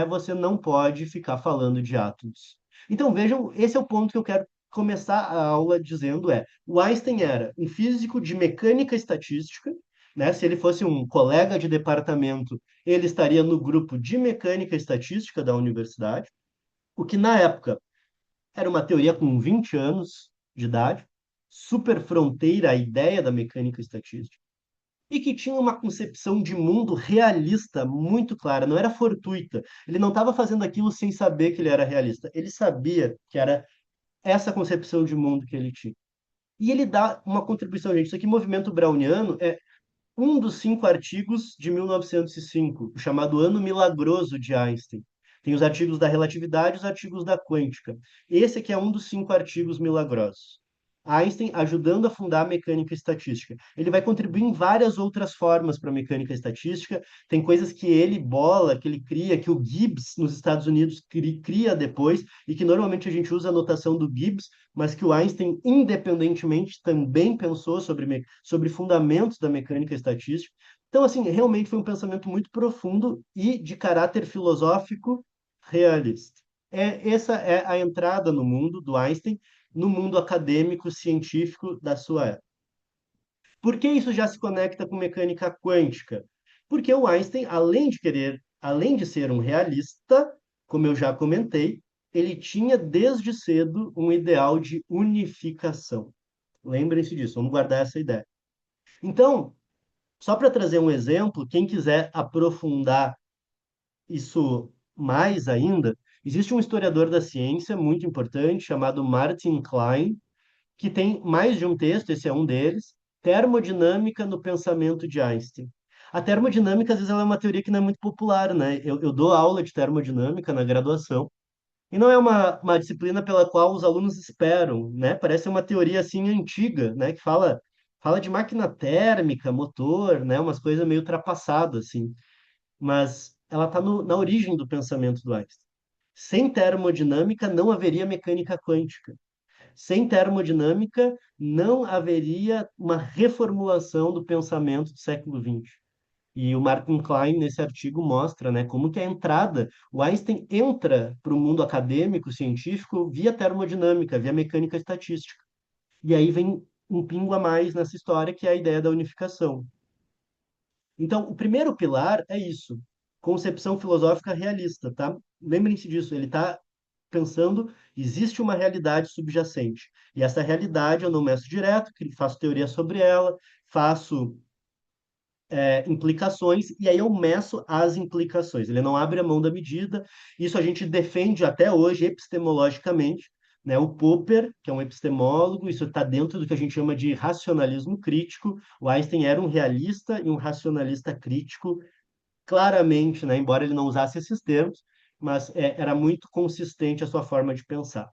S1: você não pode ficar falando de átomos. Então, vejam, esse é o ponto que eu quero começar a aula dizendo o Einstein era um físico de mecânica estatística, né? Se ele fosse um colega de departamento, ele estaria no grupo de mecânica estatística da universidade, o que na época era uma teoria com 20 anos de idade, super fronteira à ideia da mecânica estatística e que tinha uma concepção de mundo realista muito clara, não era fortuita. Ele não estava fazendo aquilo sem saber que ele era realista. Ele sabia que era essa concepção de mundo que ele tinha. E ele dá uma contribuição, gente. Isso aqui, Movimento Browniano, é um dos 5 artigos de 1905, o chamado Ano Milagroso de Einstein. Tem os artigos da relatividade e os artigos da quântica. Esse aqui é um dos 5 artigos milagrosos. Einstein ajudando a fundar a mecânica estatística. Ele vai contribuir em várias outras formas para a mecânica estatística. Tem coisas que ele bola, que ele cria, que o Gibbs nos Estados Unidos cria depois, e que normalmente a gente usa a notação do Gibbs, mas que o Einstein, independentemente, também pensou sobre fundamentos da mecânica estatística. Então, assim, realmente foi um pensamento muito profundo e de caráter filosófico realista. Essa é a entrada no mundo do Einstein, no mundo acadêmico, científico da sua época. Por que isso já se conecta com mecânica quântica? Porque o Einstein, além de ser um realista, como eu já comentei, ele tinha desde cedo um ideal de unificação. Lembrem-se disso, vamos guardar essa ideia. Então, só para trazer um exemplo, quem quiser aprofundar isso mais ainda, existe um historiador da ciência muito importante chamado Martin Klein, que tem mais de um texto, esse é um deles, Termodinâmica no Pensamento de Einstein. A termodinâmica, às vezes, ela é uma teoria que não é muito popular, né? Eu dou aula de termodinâmica na graduação, e não é uma disciplina pela qual os alunos esperam, né? Parece uma teoria, assim, antiga, né? Que fala de máquina térmica, motor, né? Umas coisas meio ultrapassadas, assim. Mas ela está na origem do pensamento do Einstein. Sem termodinâmica, não haveria mecânica quântica. Sem termodinâmica, não haveria uma reformulação do pensamento do século XX. E o Martin Klein, nesse artigo, mostra, né, como que a entrada, o Einstein entra para o mundo acadêmico, científico, via termodinâmica, via mecânica estatística. E aí vem um pingo a mais nessa história, que é a ideia da unificação. Então, o primeiro pilar é isso, concepção filosófica realista, tá? Lembrem-se disso, ele está pensando, existe uma realidade subjacente. E essa realidade eu não meço direto, faço teoria sobre ela, faço implicações, e aí eu meço as implicações. Ele não abre a mão da medida. Isso a gente defende até hoje epistemologicamente, né? O Popper, que é um epistemólogo, isso está dentro do que a gente chama de racionalismo crítico. O Einstein era um realista e um racionalista crítico, claramente, né? Embora ele não usasse esses termos, mas era muito consistente a sua forma de pensar.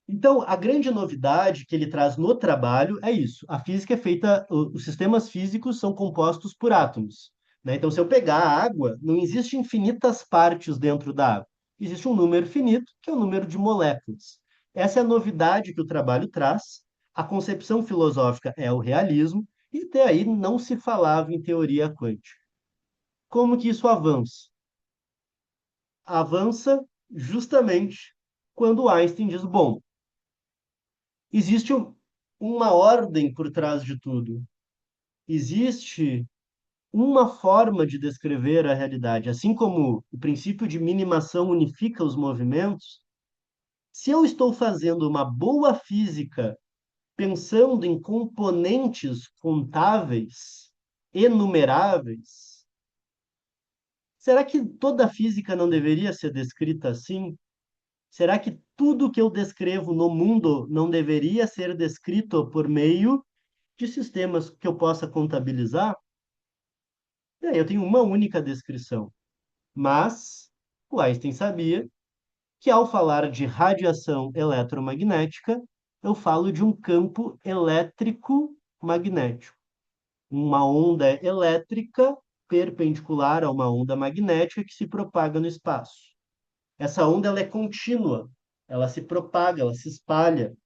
S1: Então, a grande novidade que ele traz no trabalho é isso. A física é feita, os sistemas físicos são compostos por átomos. né? Então, se eu pegar a água, não existe infinitas partes dentro da água. Existe um número finito, que é o número de moléculas. Essa é a novidade que o trabalho traz. A concepção filosófica é o realismo, e até aí não se falava em teoria quântica. Como que isso avança? Avança justamente quando Einstein diz: bom, existe uma ordem por trás de tudo. Existe uma forma de descrever a realidade. Assim como o princípio de minimação unifica os movimentos, se eu estou fazendo uma boa física pensando em componentes contáveis, enumeráveis, será que toda a física não deveria ser descrita assim? Será que tudo que eu descrevo no mundo não deveria ser descrito por meio de sistemas que eu possa contabilizar? E aí eu tenho uma única descrição. Mas o Einstein sabia que, ao falar de radiação eletromagnética, eu falo de um campo elétrico magnético. Uma onda elétrica perpendicular a uma onda magnética que se propaga no espaço. Essa onda ela é contínua, ela se propaga, ela se espalha.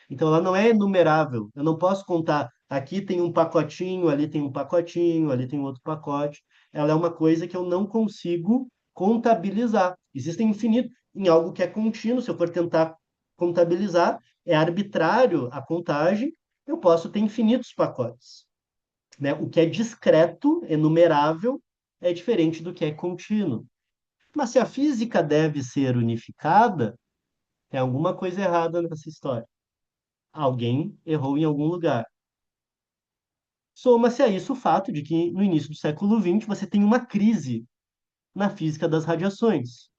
S1: Então ela não é enumerável. Eu não posso contar, aqui tem um pacotinho, ali tem um pacotinho, ali tem outro pacote. Ela é uma coisa que eu não consigo contabilizar. Existem infinito em algo que é contínuo, se eu for tentar contabilizar, é arbitrário a contagem, eu posso ter infinitos pacotes, né? O que é discreto, enumerável, é diferente do que é contínuo. Mas se a física deve ser unificada, tem alguma coisa errada nessa história. Alguém errou em algum lugar. Soma-se a isso o fato de que, no início do século XX, você tem uma crise na física das radiações.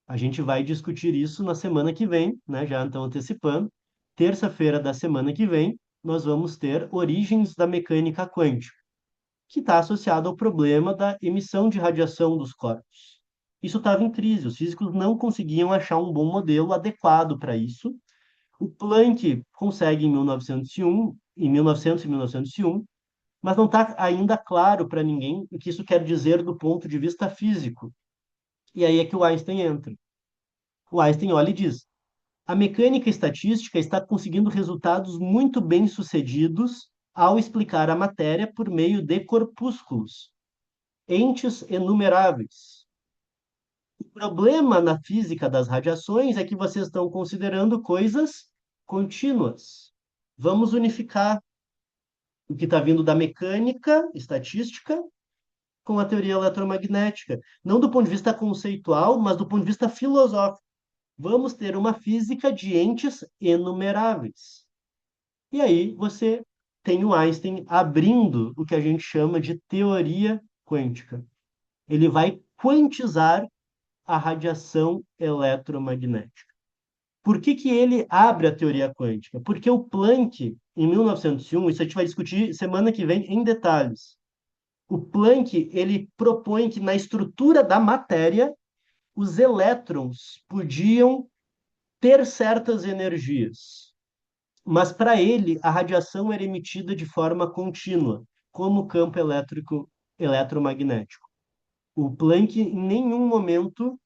S1: A gente vai discutir isso na semana que vem, né? Já então antecipando. Terça-feira da semana que vem, nós vamos ter origens da mecânica quântica, que está associado ao problema da emissão de radiação dos corpos. Isso estava em crise, os físicos não conseguiam achar um bom modelo adequado para isso. O Planck consegue em 1901, em 1900 e 1901, mas não está ainda claro para ninguém o que isso quer dizer do ponto de vista físico. E aí é que o Einstein entra. O Einstein olha e diz: a mecânica estatística está conseguindo resultados muito bem-sucedidos ao explicar a matéria por meio de corpúsculos, entes enumeráveis. O problema na física das radiações é que vocês estão considerando coisas contínuas. Vamos unificar o que está vindo da mecânica estatística com a teoria eletromagnética, não do ponto de vista conceitual, mas do ponto de vista filosófico. Vamos ter uma física de entes enumeráveis. E aí você tem o Einstein abrindo o que a gente chama de teoria quântica. Ele vai quantizar a radiação eletromagnética. Por que que ele abre a teoria quântica? Porque o Planck, em 1901, isso a gente vai discutir semana que vem em detalhes. O Planck, ele propõe que na estrutura da matéria, os elétrons podiam ter certas energias, mas para ele a radiação era emitida de forma contínua, como o campo elétrico eletromagnético. O Planck em nenhum momento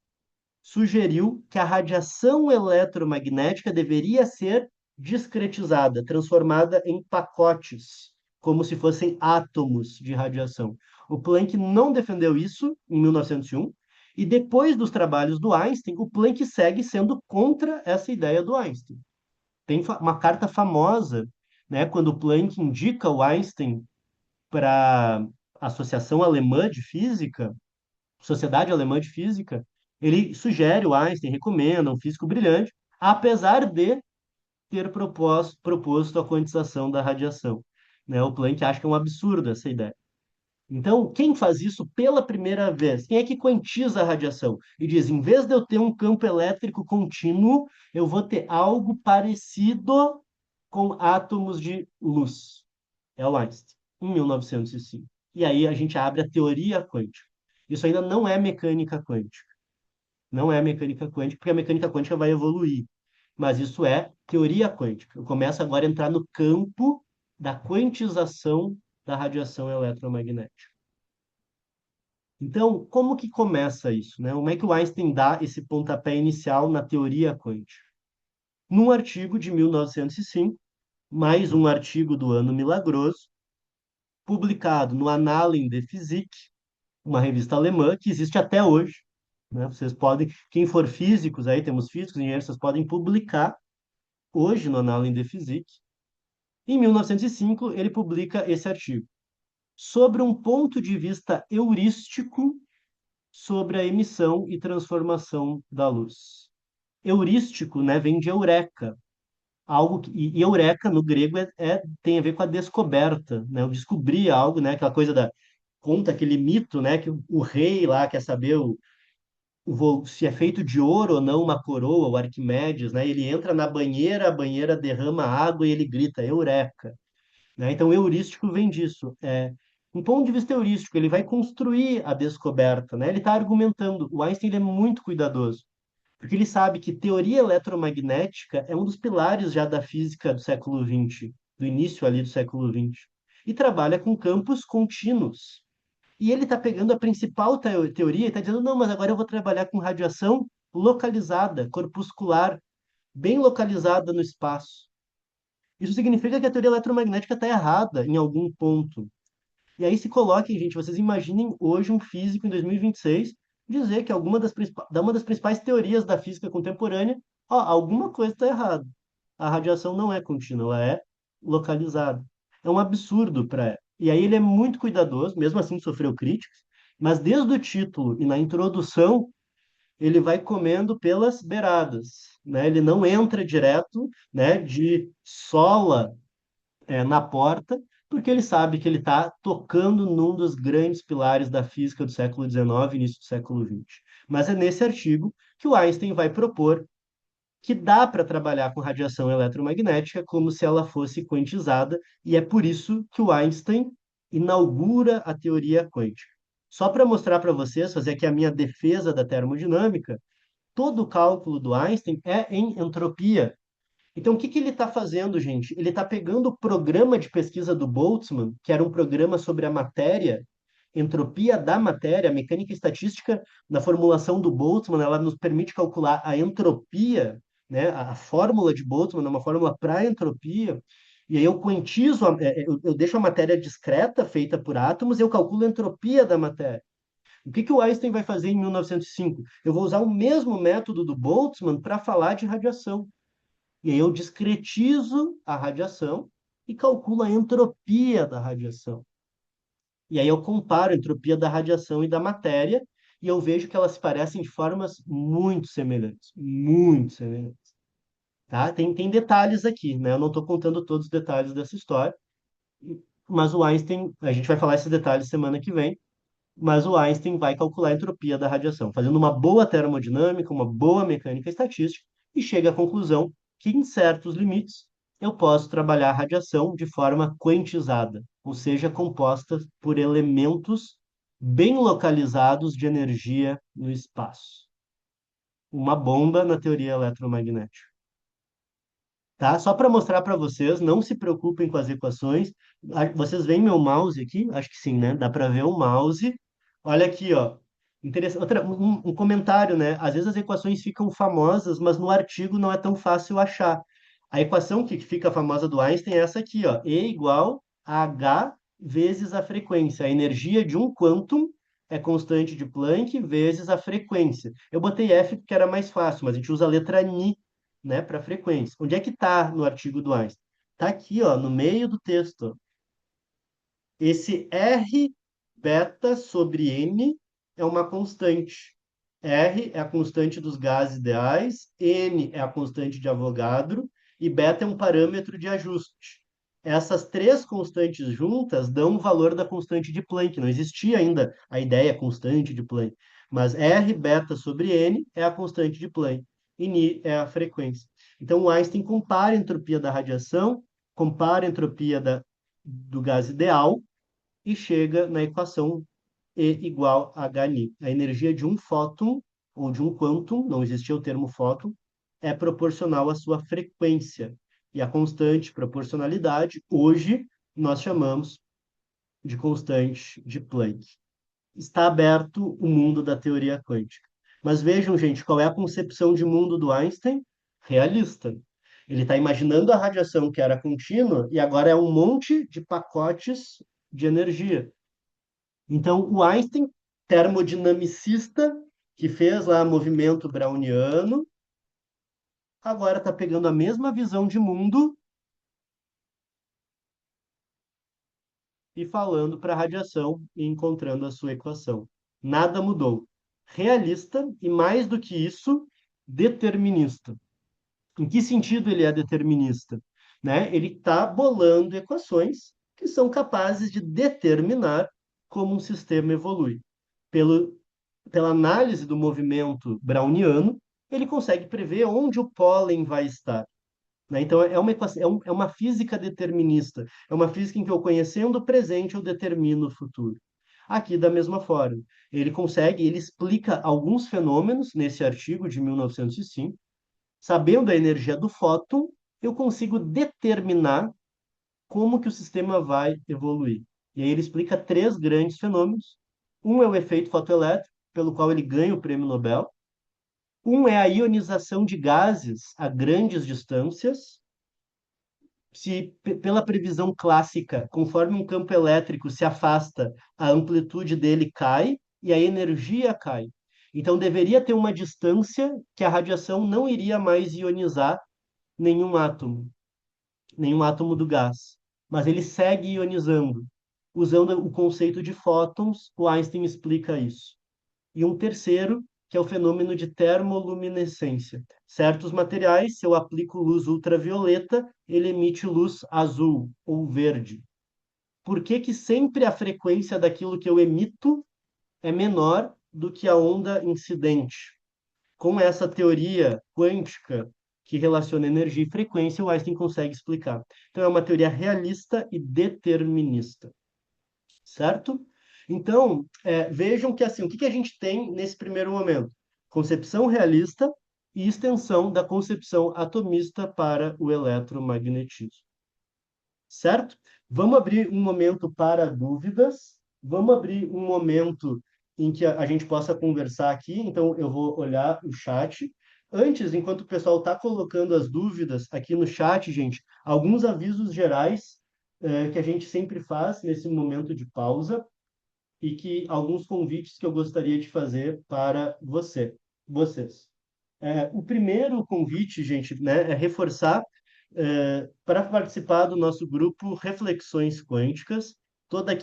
S1: sugeriu que a radiação eletromagnética deveria ser discretizada, transformada em pacotes, como se fossem átomos de radiação. O Planck não defendeu isso em 1901, e depois dos trabalhos do Einstein, o Planck segue sendo contra essa ideia do Einstein. Tem uma carta famosa, né, quando o Planck indica o Einstein para a Associação Alemã de Física, Sociedade Alemã de Física, ele sugere o Einstein, recomenda, um físico brilhante, apesar de ter proposto a quantização da radiação. Né? O Planck acha que é um absurdo essa ideia. Então, quem faz isso pela primeira vez? Quem é que quantiza a radiação? E diz, em vez de eu ter um campo elétrico contínuo, eu vou ter algo parecido com átomos de luz. É o Einstein, em 1905. E aí a gente abre a teoria quântica. Isso ainda não é mecânica quântica. Não é mecânica quântica, porque a mecânica quântica vai evoluir. Mas isso é teoria quântica. Eu começo agora a entrar no campo da quantização da radiação eletromagnética. Então, como que começa isso, né? Como é que o Einstein dá esse pontapé inicial na teoria quântica? Num artigo de 1905, mais um artigo do ano milagroso, publicado no Annalen der Physik, uma revista alemã que existe até hoje, né? Vocês podem, quem for físicos aí, temos físicos, engenheiros, vocês podem publicar hoje no Annalen der Physik. Em 1905, ele publica esse artigo sobre um ponto de vista heurístico sobre a emissão e transformação da luz. Heurístico, né, vem de eureka, algo e eureka no grego tem a ver com a descoberta, né? Eu descobri algo, né? Aquela coisa da conta aquele mito, né? Que o rei lá quer saber se é feito de ouro ou não uma coroa, o Arquimedes, né? Ele entra na banheira, a banheira derrama água e ele grita eureka, né? Então, heurístico vem disso. Um ponto de vista heurístico, ele vai construir a descoberta, né? Ele está argumentando. O Einstein ele é muito cuidadoso, porque ele sabe que teoria eletromagnética é um dos pilares já da física do século XX, do início ali do século XX, e trabalha com campos contínuos. E ele está pegando a principal teoria e está dizendo, não, mas agora eu vou trabalhar com radiação localizada, corpuscular, bem localizada no espaço. Isso significa que a teoria eletromagnética está errada em algum ponto. E aí se coloquem, gente, vocês imaginem hoje um físico em 2026 dizer que uma das principais teorias da física contemporânea, ó, alguma coisa está errada. A radiação não é contínua, ela é localizada. É um absurdo para. E aí ele é muito cuidadoso, mesmo assim sofreu críticas, mas desde o título e na introdução ele vai comendo pelas beiradas, né? Ele não entra direto, né, de sola na porta, porque ele sabe que ele está tocando num dos grandes pilares da física do século XIX e início do século XX. Mas é nesse artigo que o Einstein vai propor que dá para trabalhar com radiação eletromagnética como se ela fosse quantizada, e é por isso que o Einstein inaugura a teoria quântica. Só para mostrar para vocês, fazer aqui a minha defesa da termodinâmica, todo o cálculo do Einstein é em entropia. Então, o que que ele está fazendo, gente? Ele está pegando o programa de pesquisa do Boltzmann, que era um programa sobre a matéria, entropia da matéria, a mecânica estatística na formulação do Boltzmann, ela nos permite calcular a entropia, né? A fórmula de Boltzmann é uma fórmula para entropia, e aí eu quantizo, eu deixo a matéria discreta, feita por átomos, e eu calculo a entropia da matéria. O que que o Einstein vai fazer em 1905? Eu vou usar o mesmo método do Boltzmann para falar de radiação. E aí eu discretizo a radiação e calculo a entropia da radiação. E aí eu comparo a entropia da radiação e da matéria e eu vejo que elas se parecem de formas muito semelhantes, muito semelhantes, tá? Tem detalhes aqui, né? Eu não estou contando todos os detalhes dessa história, mas o Einstein, a gente vai falar esses detalhes semana que vem, mas o Einstein vai calcular a entropia da radiação, fazendo uma boa termodinâmica, uma boa mecânica estatística, e chega à conclusão que, em certos limites, eu posso trabalhar a radiação de forma quantizada, ou seja, composta por elementos bem localizados de energia no espaço. Uma bomba na teoria eletromagnética. Tá? Só para mostrar para vocês, não se preocupem com as equações. Vocês veem meu mouse aqui? Acho que sim, né? Dá para ver o mouse. Olha aqui, ó. Interessante. Um comentário, né? Às vezes as equações ficam famosas, mas no artigo não é tão fácil achar. A equação que fica famosa do Einstein é essa aqui, ó. E igual a H vezes a frequência. A energia de um quantum é constante de Planck vezes a frequência. Eu botei F porque era mais fácil, mas a gente usa a letra Ni, né, para frequência. Onde é que está no artigo do Einstein? Está aqui, ó, no meio do texto. Ó. Esse R beta sobre N é uma constante. R é a constante dos gases ideais, N é a constante de Avogadro e beta é um parâmetro de ajuste. Essas três constantes juntas dão o valor da constante de Planck. Não existia ainda a ideia constante de Planck. Mas R beta sobre N é a constante de Planck e Ni é a frequência. Então, o Einstein compara a entropia da radiação, compara a entropia do gás ideal e chega na equação E igual a Hν. A energia de um fóton ou de um quantum, não existia o termo fóton, é proporcional à sua frequência. E a constante proporcionalidade, hoje, nós chamamos de constante de Planck. está aberto o mundo da teoria quântica. Mas vejam, gente, qual é a concepção de mundo do Einstein? Realista. Ele está imaginando a radiação que era contínua e agora é um monte de pacotes de energia. Então, o Einstein, termodinamicista, que fez lá movimento browniano, agora está pegando a mesma visão de mundo e falando para a radiação e encontrando a sua equação. Nada mudou. Realista e, mais do que isso, determinista. Em que sentido ele é determinista? Né? Ele está bolando equações que são capazes de determinar como um sistema evolui. Pelo, pela análise do movimento browniano, ele consegue prever onde o pólen vai estar. Né? Então, é uma física determinista, é uma física em que eu, conhecendo o presente, eu determino o futuro. Aqui, da mesma forma, ele explica alguns fenômenos nesse artigo de 1905. Sabendo a energia do fóton, eu consigo determinar como que o sistema vai evoluir. E aí ele explica três grandes fenômenos. Um é o efeito fotoelétrico, pelo qual ele ganha o prêmio Nobel. Um é a ionização de gases a grandes distâncias. Se pela previsão clássica, conforme um campo elétrico se afasta, a amplitude dele cai e a energia cai. Então deveria ter uma distância que a radiação não iria mais ionizar nenhum átomo, nenhum átomo do gás, mas ele segue ionizando. Usando o conceito de fótons, o Einstein explica isso. E um terceiro, que é o fenômeno de termoluminescência. Certos materiais, se eu aplico luz ultravioleta, ele emite luz azul ou verde. Por que que sempre a frequência daquilo que eu emito é menor do que a onda incidente? Com essa teoria quântica que relaciona energia e frequência, o Einstein consegue explicar. Então, é uma teoria realista e determinista, certo? Então, vejam que assim, o que que a gente tem nesse primeiro momento? Concepção realista e extensão da concepção atomista para o eletromagnetismo, certo? Vamos abrir um momento para dúvidas. Vamos abrir um momento em que a gente possa conversar aqui. Então, eu vou olhar o chat. Antes, enquanto o pessoal está colocando as dúvidas aqui no chat, gente, alguns avisos gerais que a gente sempre faz nesse momento de pausa e que alguns convites que eu gostaria de fazer para vocês. O primeiro convite, gente, né, é reforçar para participar do nosso grupo Reflexões Quânticas. Toda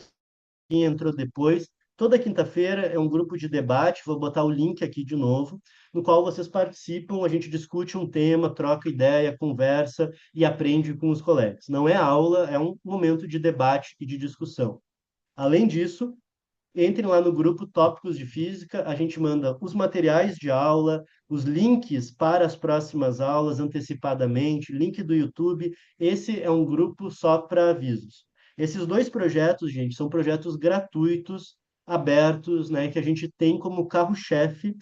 S1: quem entrou depois, toda quinta-feira é um grupo de debate. Vou botar o link aqui de novo, no qual vocês participam, a gente discute um tema, troca ideia, conversa e aprende com os colegas. Não é aula, é um momento de debate e de discussão. Além disso, entrem lá no grupo Tópicos de Física, a gente manda os materiais de aula, os links para as próximas aulas antecipadamente, link do YouTube. Esse é um grupo só para avisos. Esses dois projetos, gente, são projetos gratuitos, abertos, né, que a gente tem como carro-chefe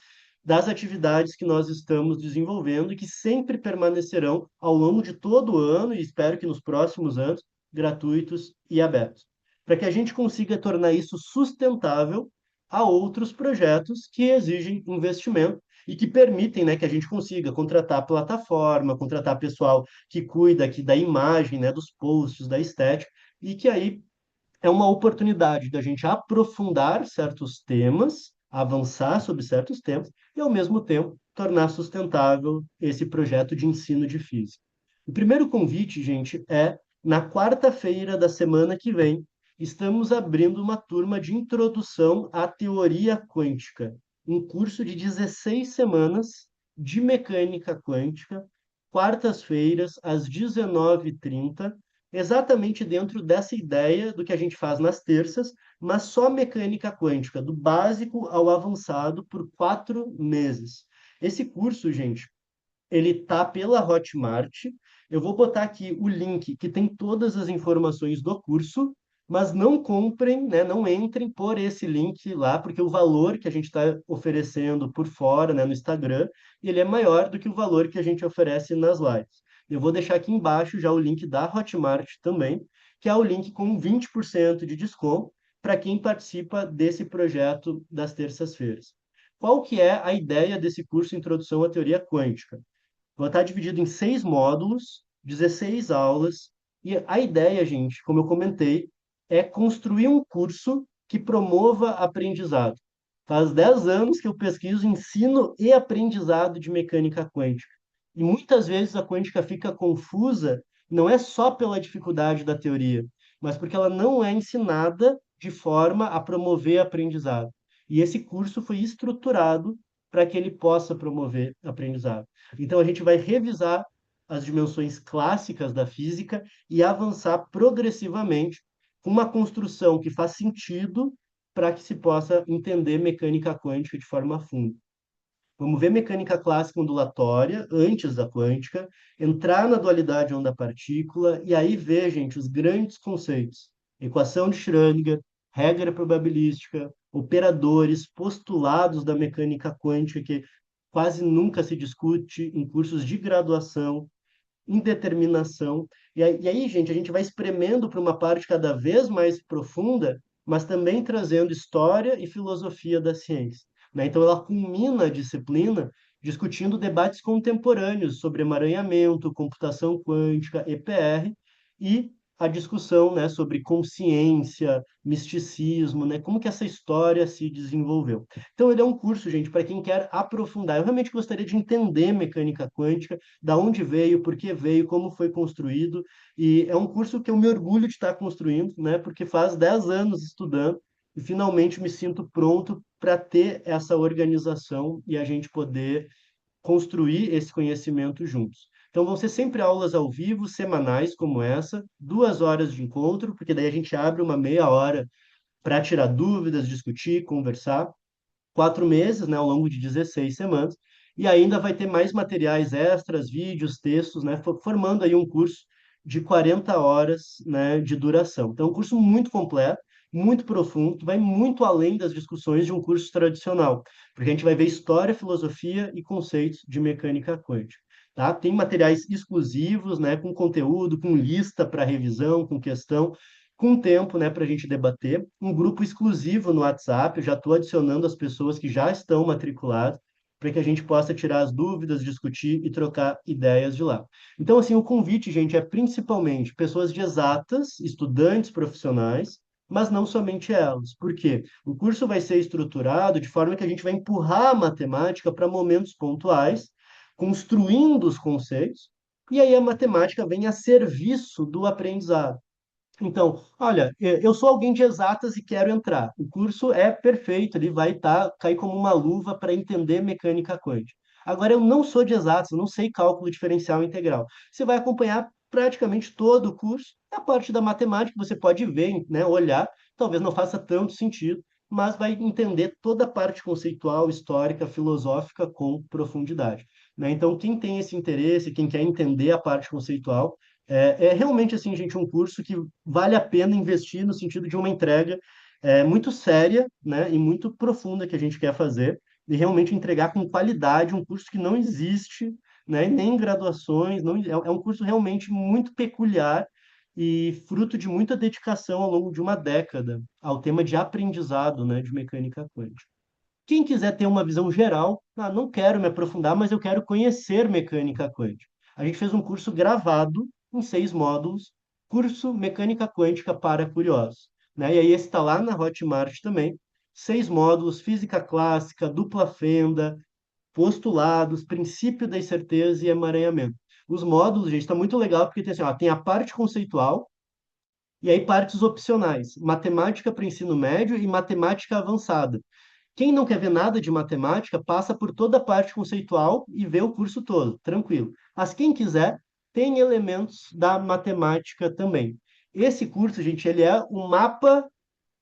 S1: das atividades que nós estamos desenvolvendo e que sempre permanecerão ao longo de todo o ano e espero que nos próximos anos, gratuitos e abertos para que a gente consiga tornar isso sustentável a outros projetos que exigem investimento e que permitem, né, que a gente consiga contratar plataforma, contratar pessoal que cuida aqui da imagem, né, dos posts, da estética, e que aí é uma oportunidade da gente aprofundar certos temas, avançar sobre certos temas e, ao mesmo tempo, tornar sustentável esse projeto de ensino de física. O primeiro convite, gente, é na quarta-feira da semana que vem. Estamos abrindo uma turma de introdução à teoria quântica, um curso de 16 semanas de mecânica quântica, quartas-feiras, às 19h30, exatamente dentro dessa ideia do que a gente faz nas terças, mas só mecânica quântica, do básico ao avançado, por 4 meses. Esse curso, gente, ele tá pela Hotmart. Eu vou botar aqui o link que tem todas as informações do curso, mas não comprem, né, não entrem por esse link lá, porque o valor que a gente está oferecendo por fora, né, no Instagram, ele é maior do que o valor que a gente oferece nas lives. Eu vou deixar aqui embaixo já o link da Hotmart também, que é o link com 20% de desconto. para quem participa desse projeto das terças-feiras. Qual que é a ideia desse curso Introdução à Teoria Quântica? Vai estar dividido em 6 módulos, 16 aulas, e a ideia, gente, como eu comentei, é construir um curso que promova aprendizado. Faz 10 anos que eu pesquiso ensino e aprendizado de mecânica quântica. E muitas vezes a quântica fica confusa, não é só pela dificuldade da teoria, mas porque ela não é ensinada de forma a promover aprendizado. E esse curso foi estruturado para que ele possa promover aprendizado. Então, a gente vai revisar as dimensões clássicas da física e avançar progressivamente com uma construção que faz sentido para que se possa entender mecânica quântica de forma funda. Vamos ver mecânica clássica ondulatória antes da quântica, entrar na dualidade onda-partícula e aí ver, gente, os grandes conceitos. Equação de Schrödinger, regra probabilística, operadores, postulados da mecânica quântica que quase nunca se discute em cursos de graduação, indeterminação. E aí, gente, a gente vai espremendo para uma parte cada vez mais profunda, mas também trazendo história e filosofia da ciência, né? Então, ela culmina a disciplina discutindo debates contemporâneos sobre emaranhamento, computação quântica, EPR, e a discussão, né, sobre consciência, misticismo, né, como que essa história se desenvolveu. Então, ele é um curso, gente, para quem quer aprofundar. Eu realmente gostaria de entender mecânica quântica, da onde veio, por que veio, como foi construído. E é um curso que eu me orgulho de estar construindo, né? Porque faz 10 anos estudando e finalmente me sinto pronto para ter essa organização e a gente poder construir esse conhecimento juntos. Então, vão ser sempre aulas ao vivo, semanais, como essa, 2 horas de encontro, porque daí a gente abre uma meia hora para tirar dúvidas, discutir, conversar. 4 meses, né, ao longo de 16 semanas, e ainda vai ter mais materiais extras, vídeos, textos, né, formando aí um curso de 40 horas, né, de duração. Então, é um curso muito completo, muito profundo, que vai muito além das discussões de um curso tradicional, porque a gente vai ver história, filosofia e conceitos de mecânica quântica. Tá? Tem materiais exclusivos, né, com conteúdo, com lista para revisão, com questão, com tempo, né, para a gente debater. Um grupo exclusivo no WhatsApp, eu já estou adicionando as pessoas que já estão matriculadas, para que a gente possa tirar as dúvidas, discutir e trocar ideias de lá. Então, assim, o convite, gente, é principalmente pessoas de exatas, estudantes profissionais, mas não somente elas. Por quê? O curso vai ser estruturado de forma que a gente vai empurrar a matemática para momentos pontuais, construindo os conceitos, e aí a matemática vem a serviço do aprendizado. Então, olha, eu sou alguém de exatas e quero entrar. O curso é perfeito, ele vai cair como uma luva para entender mecânica quântica. Agora, eu não sou de exatas, eu não sei cálculo diferencial integral. Você vai acompanhar praticamente todo o curso. A parte da matemática você pode ver, né, olhar, talvez não faça tanto sentido, mas vai entender toda a parte conceitual, histórica, filosófica com profundidade, né? Então, quem tem esse interesse, quem quer entender a parte conceitual, é realmente assim, gente, um curso que vale a pena investir no sentido de uma entrega muito séria, né, e muito profunda que a gente quer fazer e realmente entregar com qualidade um curso que não existe, né, nem em graduações, não, é um curso realmente muito peculiar e fruto de muita dedicação ao longo de uma década ao tema de aprendizado, né, de mecânica quântica. Quem quiser ter uma visão geral, não quero me aprofundar, mas eu quero conhecer mecânica quântica. A gente fez um curso gravado em 6 módulos, curso Mecânica Quântica para Curiosos, né? E aí esse está lá na Hotmart também. 6 módulos, física clássica, dupla fenda, postulados, princípio da incerteza e emaranhamento. Os módulos, gente, está muito legal porque tem, assim, ó, tem a parte conceitual e aí partes opcionais, matemática para ensino médio e matemática avançada. Quem não quer ver nada de matemática, passa por toda a parte conceitual e vê o curso todo, tranquilo. Mas quem quiser, tem elementos da matemática também. Esse curso, gente, ele é um mapa,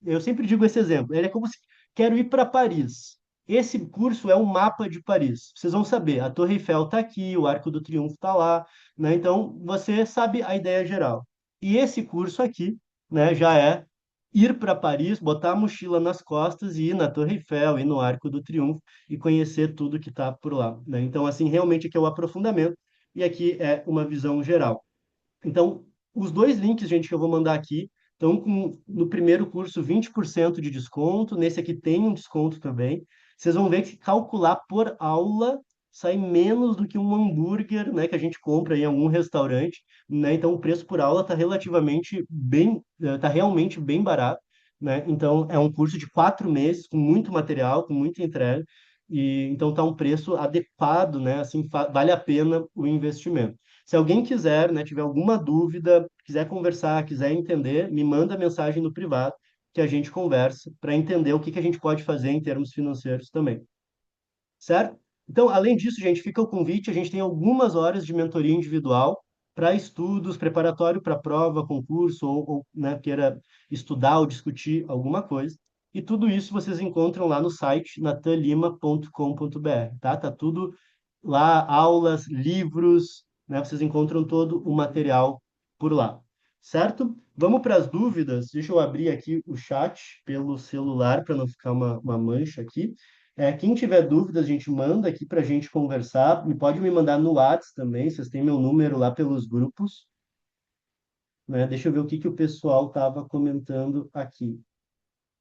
S1: eu sempre digo esse exemplo, ele é como se quero ir para Paris. Esse curso é um mapa de Paris. Vocês vão saber, a Torre Eiffel está aqui, o Arco do Triunfo está lá, né? Então, você sabe a ideia geral. E esse curso aqui, né, já é ir para Paris, botar a mochila nas costas e ir na Torre Eiffel, ir no Arco do Triunfo e conhecer tudo que está por lá, né? Então, assim, realmente aqui é o aprofundamento e aqui é uma visão geral. Então, os dois links, gente, que eu vou mandar aqui, Então, no primeiro curso, 20% de desconto, nesse aqui tem um desconto também. Vocês vão ver que calcular por aula sai menos do que um hambúrguer, né, que a gente compra em algum restaurante, né? Então, o preço por aula está relativamente bem, está realmente bem barato, né? Então, é um curso de 4 meses, com muito material, com muita entrega, e então está um preço adequado, né? Assim, vale a pena o investimento. Se alguém quiser, né, tiver alguma dúvida, quiser conversar, quiser entender, me manda mensagem no privado que a gente conversa para entender o que que a gente pode fazer em termos financeiros também, certo? Então, além disso, gente, fica o convite, a gente tem algumas horas de mentoria individual para estudos, preparatório para prova, concurso, ou né, queira estudar ou discutir alguma coisa. E tudo isso vocês encontram lá no site natanlima.com.br, tá? Tá tudo lá, aulas, livros, né? Vocês encontram todo o material por lá, certo? Vamos para as dúvidas. Deixa eu abrir aqui o chat pelo celular para não ficar uma mancha aqui. Quem tiver dúvidas, a gente manda aqui para a gente conversar. E pode me mandar no WhatsApp também, vocês têm meu número lá pelos grupos, né? Deixa eu ver o que que o pessoal estava comentando aqui.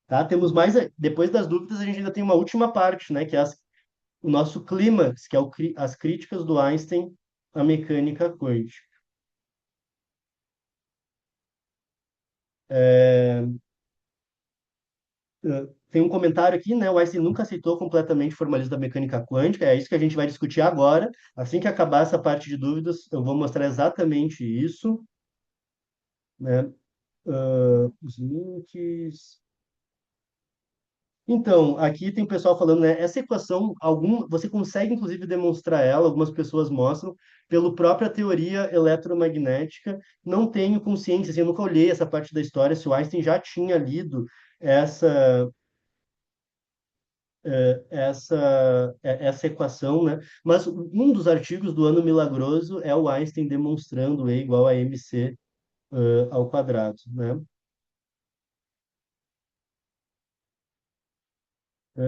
S1: Tá? Temos mais. Depois das dúvidas, a gente ainda tem uma última parte, né? Que é o nosso clímax, que é as críticas do Einstein à mecânica quântica. Tem um comentário aqui, né? O Einstein nunca aceitou completamente o formalismo da mecânica quântica. É isso que a gente vai discutir agora. Assim que acabar essa parte de dúvidas, eu vou mostrar exatamente isso, né? Os links. Então, aqui tem o pessoal falando, né? Essa equação, você consegue inclusive demonstrar ela, algumas pessoas mostram, pela própria teoria eletromagnética. Não tenho consciência, assim, eu nunca olhei essa parte da história, se o Einstein já tinha lido essa essa equação, né? Mas um dos artigos do Ano Milagroso é o Einstein demonstrando E igual a mc ao quadrado, né?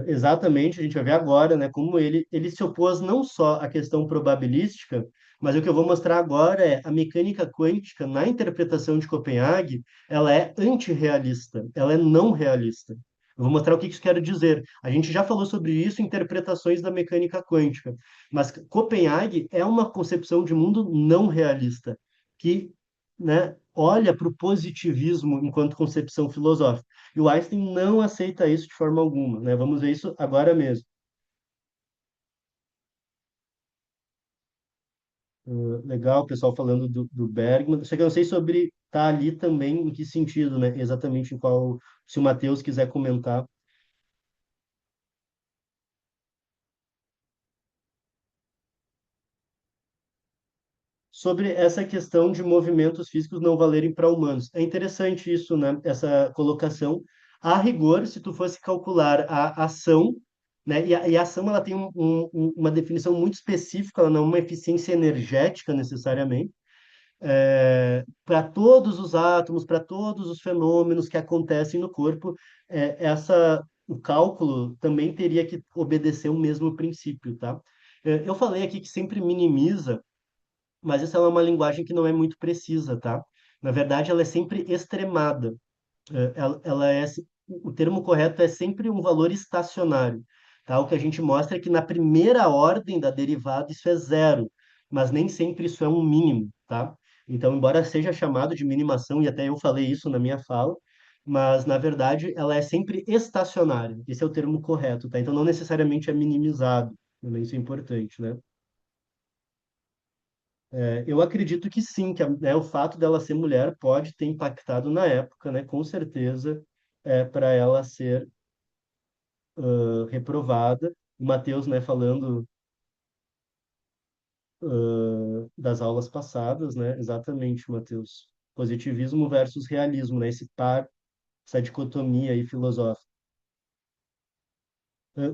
S1: Exatamente, a gente vai ver agora, né, como ele se opôs não só à questão probabilística, mas o que eu vou mostrar agora é a mecânica quântica, na interpretação de Copenhague, ela é antirrealista, ela é não realista. Eu vou mostrar o que isso quer dizer. A gente já falou sobre isso em interpretações da mecânica quântica, mas Copenhague é uma concepção de mundo não realista, que, né, olha para o positivismo enquanto concepção filosófica. E o Einstein não aceita isso de forma alguma, né? Vamos ver isso agora mesmo. Legal, o pessoal falando do Bergman. Só que eu não sei sobre tá ali também em que sentido, né? Exatamente em qual, se o Matheus quiser comentar. Sobre essa questão de movimentos físicos não valerem para humanos. É interessante isso, né? Essa colocação. A rigor, se tu fosse calcular a ação, né? E a ação ela tem uma definição muito específica, ela não é uma eficiência energética necessariamente. Para todos os átomos, para todos os fenômenos que acontecem no corpo, o cálculo também teria que obedecer o mesmo princípio, tá? Eu falei aqui que sempre minimiza, mas essa é uma linguagem que não é muito precisa, tá? Na verdade, ela é sempre extremada. O termo correto é sempre um valor estacionário, tá? O que a gente mostra é que na primeira ordem da derivada isso é zero, mas nem sempre isso é um mínimo, tá? Então, embora seja chamado de minimação, e até eu falei isso na minha fala, mas na verdade ela é sempre estacionária. Esse é o termo correto, tá? Então, não necessariamente é minimizado. Também isso é importante, né? Eu acredito que sim, que né, o fato dela ser mulher pode ter impactado na época, né? Com certeza, para ela ser reprovada. O Matheus, né, falando das aulas passadas, né? Exatamente, Matheus. Positivismo versus realismo, né? Esse par, essa dicotomia aí filosófica.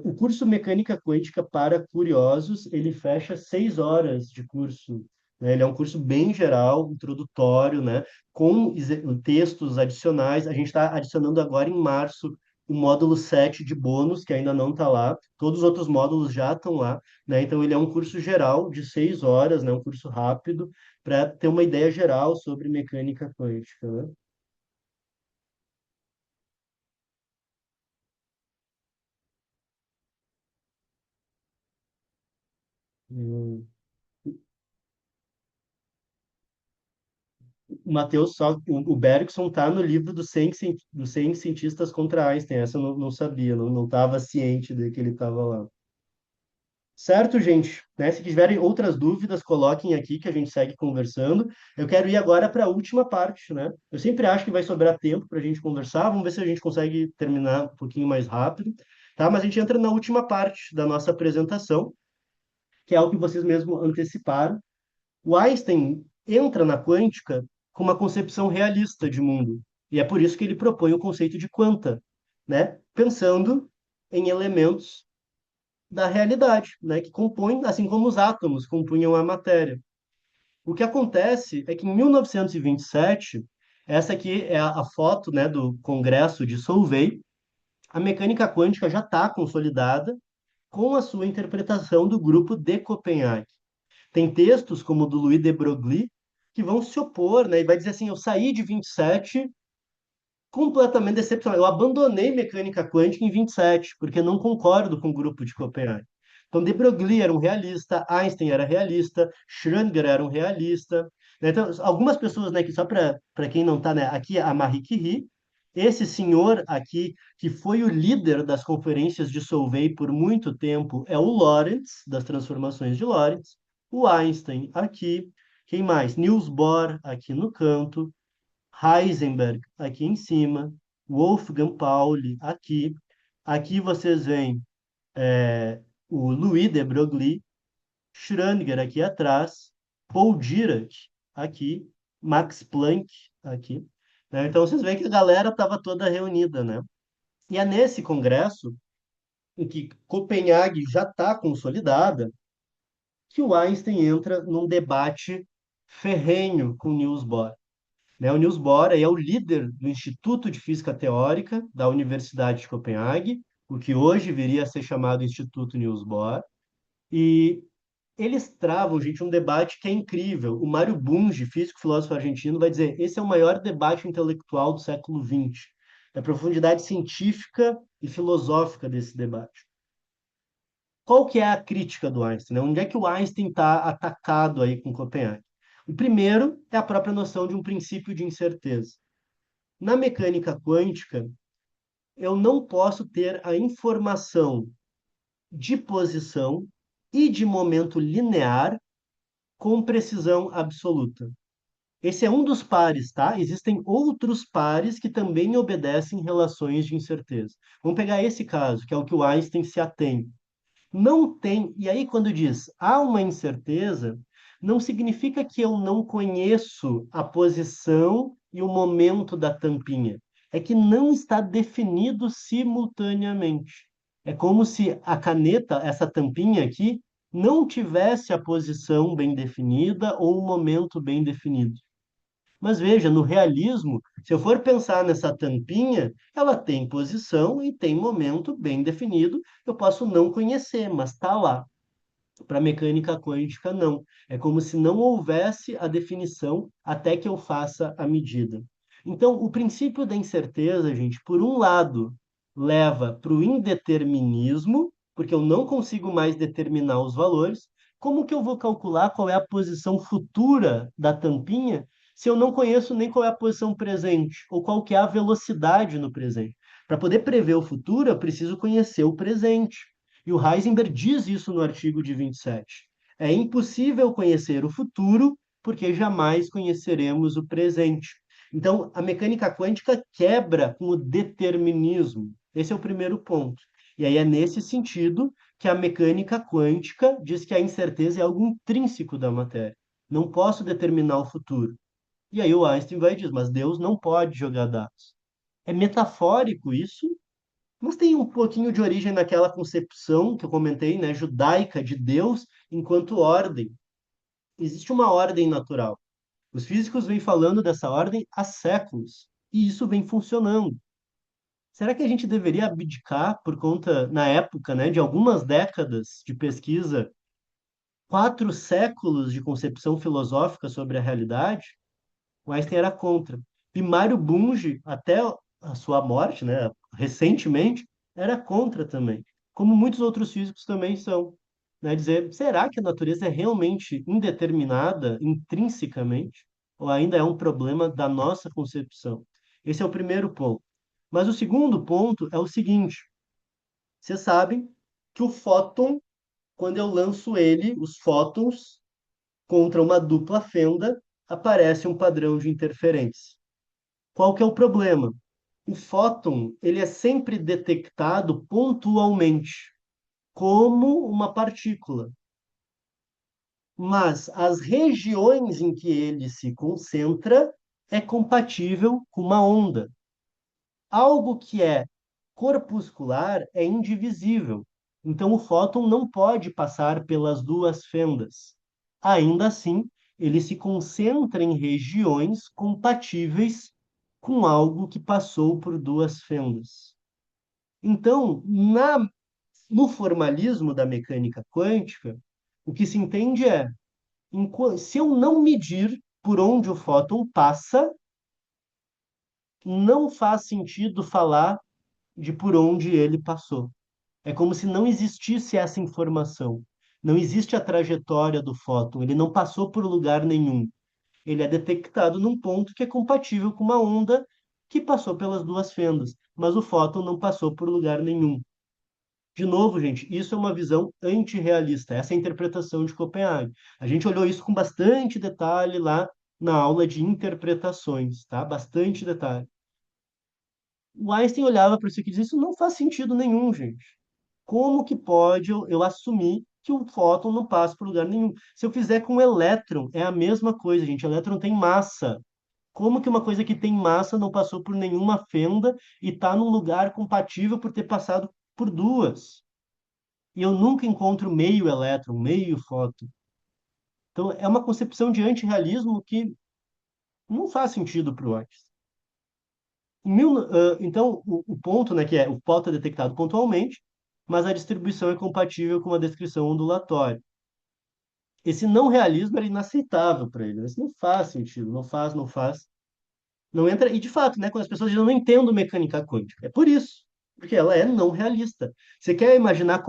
S1: O curso Mecânica Quântica para curiosos, ele fecha 6 horas de curso, né? Ele é um curso bem geral, introdutório, né? Com textos adicionais. A gente está adicionando agora em março o módulo 7 de bônus, que ainda não está lá. Todos os outros módulos já estão lá, né? Então, ele é um curso geral de 6 horas, né? Um curso rápido, para ter uma ideia geral sobre mecânica quântica, né? Hum. O Matheus, só, o Bergson tá no livro dos 100 cientistas contra Einstein. Essa eu não sabia, não estava ciente de que ele estava lá. Certo, gente? Né? Se tiverem outras dúvidas, coloquem aqui que a gente segue conversando. Eu quero ir agora para a última parte, né? Eu sempre acho que vai sobrar tempo para a gente conversar. Vamos ver se a gente consegue terminar um pouquinho mais rápido, tá? Mas a gente entra na última parte da nossa apresentação, que é o que vocês mesmos anteciparam. O Einstein entra na quântica com uma concepção realista de mundo. E é por isso que ele propõe o conceito de quanta, né? Pensando em elementos da realidade, né, que compõem, assim como os átomos compunham a matéria. O que acontece é que em 1927, essa aqui é a foto, né, do Congresso de Solvay, a mecânica quântica já está consolidada com a sua interpretação do grupo de Copenhague. Tem textos como o do Louis de Broglie que vão se opor, né, e vai dizer assim, eu saí de 27 completamente decepcionado. Eu abandonei mecânica quântica em 27, porque não concordo com o grupo de Copenhague. Então, de Broglie era um realista, Einstein era realista, Schrödinger era um realista. Né? Então, algumas pessoas, né, que só para quem não está, né, aqui a Marie Curie, esse senhor aqui, que foi o líder das conferências de Solvay por muito tempo, é o Lorentz, das transformações de Lorentz, o Einstein aqui, quem mais? Niels Bohr aqui no canto, Heisenberg aqui em cima, Wolfgang Pauli aqui. Aqui vocês veem o Louis de Broglie, Schrödinger aqui atrás, Paul Dirac aqui, Max Planck aqui. Né? Então vocês veem que a galera estava toda reunida, né? E é nesse congresso, em que Copenhague já está consolidada, que o Einstein entra num debate ferrenho com Niels Bohr. Né? O Niels Bohr é o líder do Instituto de Física Teórica da Universidade de Copenhague, o que hoje viria a ser chamado Instituto Niels Bohr, e eles travam, gente, um debate que é incrível. O Mário Bunge, físico e filósofo argentino, vai dizer: esse é o maior debate intelectual do século XX. É a profundidade científica e filosófica desse debate. Qual que é a crítica do Einstein? Né? Onde é que o Einstein está atacado aí com Copenhague? O primeiro é a própria noção de um princípio de incerteza. Na mecânica quântica, eu não posso ter a informação de posição e de momento linear com precisão absoluta. Esse é um dos pares, tá? Existem outros pares que também obedecem relações de incerteza. Vamos pegar esse caso, que é o que o Einstein se atém. Não tem. E aí, quando diz há uma incerteza, não significa que eu não conheço a posição e o momento da tampinha. É que não está definido simultaneamente. É como se a caneta, essa tampinha aqui, não tivesse a posição bem definida ou o momento bem definido. Mas veja, no realismo, se eu for pensar nessa tampinha, ela tem posição e tem momento bem definido. Eu posso não conhecer, mas está lá. Para mecânica quântica, não. É como se não houvesse a definição até que eu faça a medida. Então, o princípio da incerteza, gente, por um lado, leva para o indeterminismo, porque eu não consigo mais determinar os valores. Como que eu vou calcular qual é a posição futura da tampinha se eu não conheço nem qual é a posição presente ou qual que é a velocidade no presente? Para poder prever o futuro, eu preciso conhecer o presente. E o Heisenberg diz isso no artigo de 27. É impossível conhecer o futuro porque jamais conheceremos o presente. Então, a mecânica quântica quebra com o determinismo. Esse é o primeiro ponto. E aí é nesse sentido que a mecânica quântica diz que a incerteza é algo intrínseco da matéria. Não posso determinar o futuro. E aí o Einstein vai dizer, mas Deus não pode jogar dados. É metafórico isso, mas tem um pouquinho de origem naquela concepção que eu comentei, né, judaica de Deus enquanto ordem. Existe uma ordem natural. Os físicos vêm falando dessa ordem há séculos e isso vem funcionando. Será que a gente deveria abdicar por conta, na época, né, de algumas décadas de pesquisa, 4 séculos de concepção filosófica sobre a realidade? O Einstein era contra. E Mário Bunge, até a sua morte, né, recentemente, era contra também, como muitos outros físicos também são. né? Dizer, será que a natureza é realmente indeterminada intrinsecamente? Ou ainda é um problema da nossa concepção? Esse é o primeiro ponto. Mas o segundo ponto é o seguinte: vocês sabem que o fóton, quando eu lanço ele, os fótons, contra uma dupla fenda, aparece um padrão de interferência. Qual que é o problema? O fóton, ele é sempre detectado pontualmente, como uma partícula. Mas as regiões em que ele se concentra é compatível com uma onda. Algo que é corpuscular é indivisível. Então, o fóton não pode passar pelas duas fendas. Ainda assim, ele se concentra em regiões compatíveis com algo que passou por duas fendas. Então, no formalismo da mecânica quântica, o que se entende é, se eu não medir por onde o fóton passa, não faz sentido falar de por onde ele passou. É como se não existisse essa informação. Não existe a trajetória do fóton, ele não passou por lugar nenhum. Ele é detectado num ponto que é compatível com uma onda que passou pelas duas fendas, mas o fóton não passou por lugar nenhum. De novo, gente, isso é uma visão antirrealista, essa é a interpretação de Copenhague. A gente olhou isso com bastante detalhe lá na aula de interpretações, tá? Bastante detalhe. O Einstein olhava para isso aqui e dizia, isso não faz sentido nenhum, gente. Como que pode eu assumir que o fóton não passa por lugar nenhum? Se eu fizer com o elétron, é a mesma coisa, gente. O elétron tem massa. Como que uma coisa que tem massa não passou por nenhuma fenda e está num lugar compatível por ter passado por duas? E eu nunca encontro meio elétron, meio fóton. Então, é uma concepção de antirrealismo que não faz sentido para o Einstein. Então, o ponto, né, que é o fóton é detectado pontualmente, mas a distribuição é compatível com uma descrição ondulatória. Esse não realismo era inaceitável para ele. Isso não faz sentido, não faz. Não entra. E de fato, né, quando as pessoas dizem, eu não entendo mecânica quântica, é por isso, porque ela é não realista. Você quer imaginar,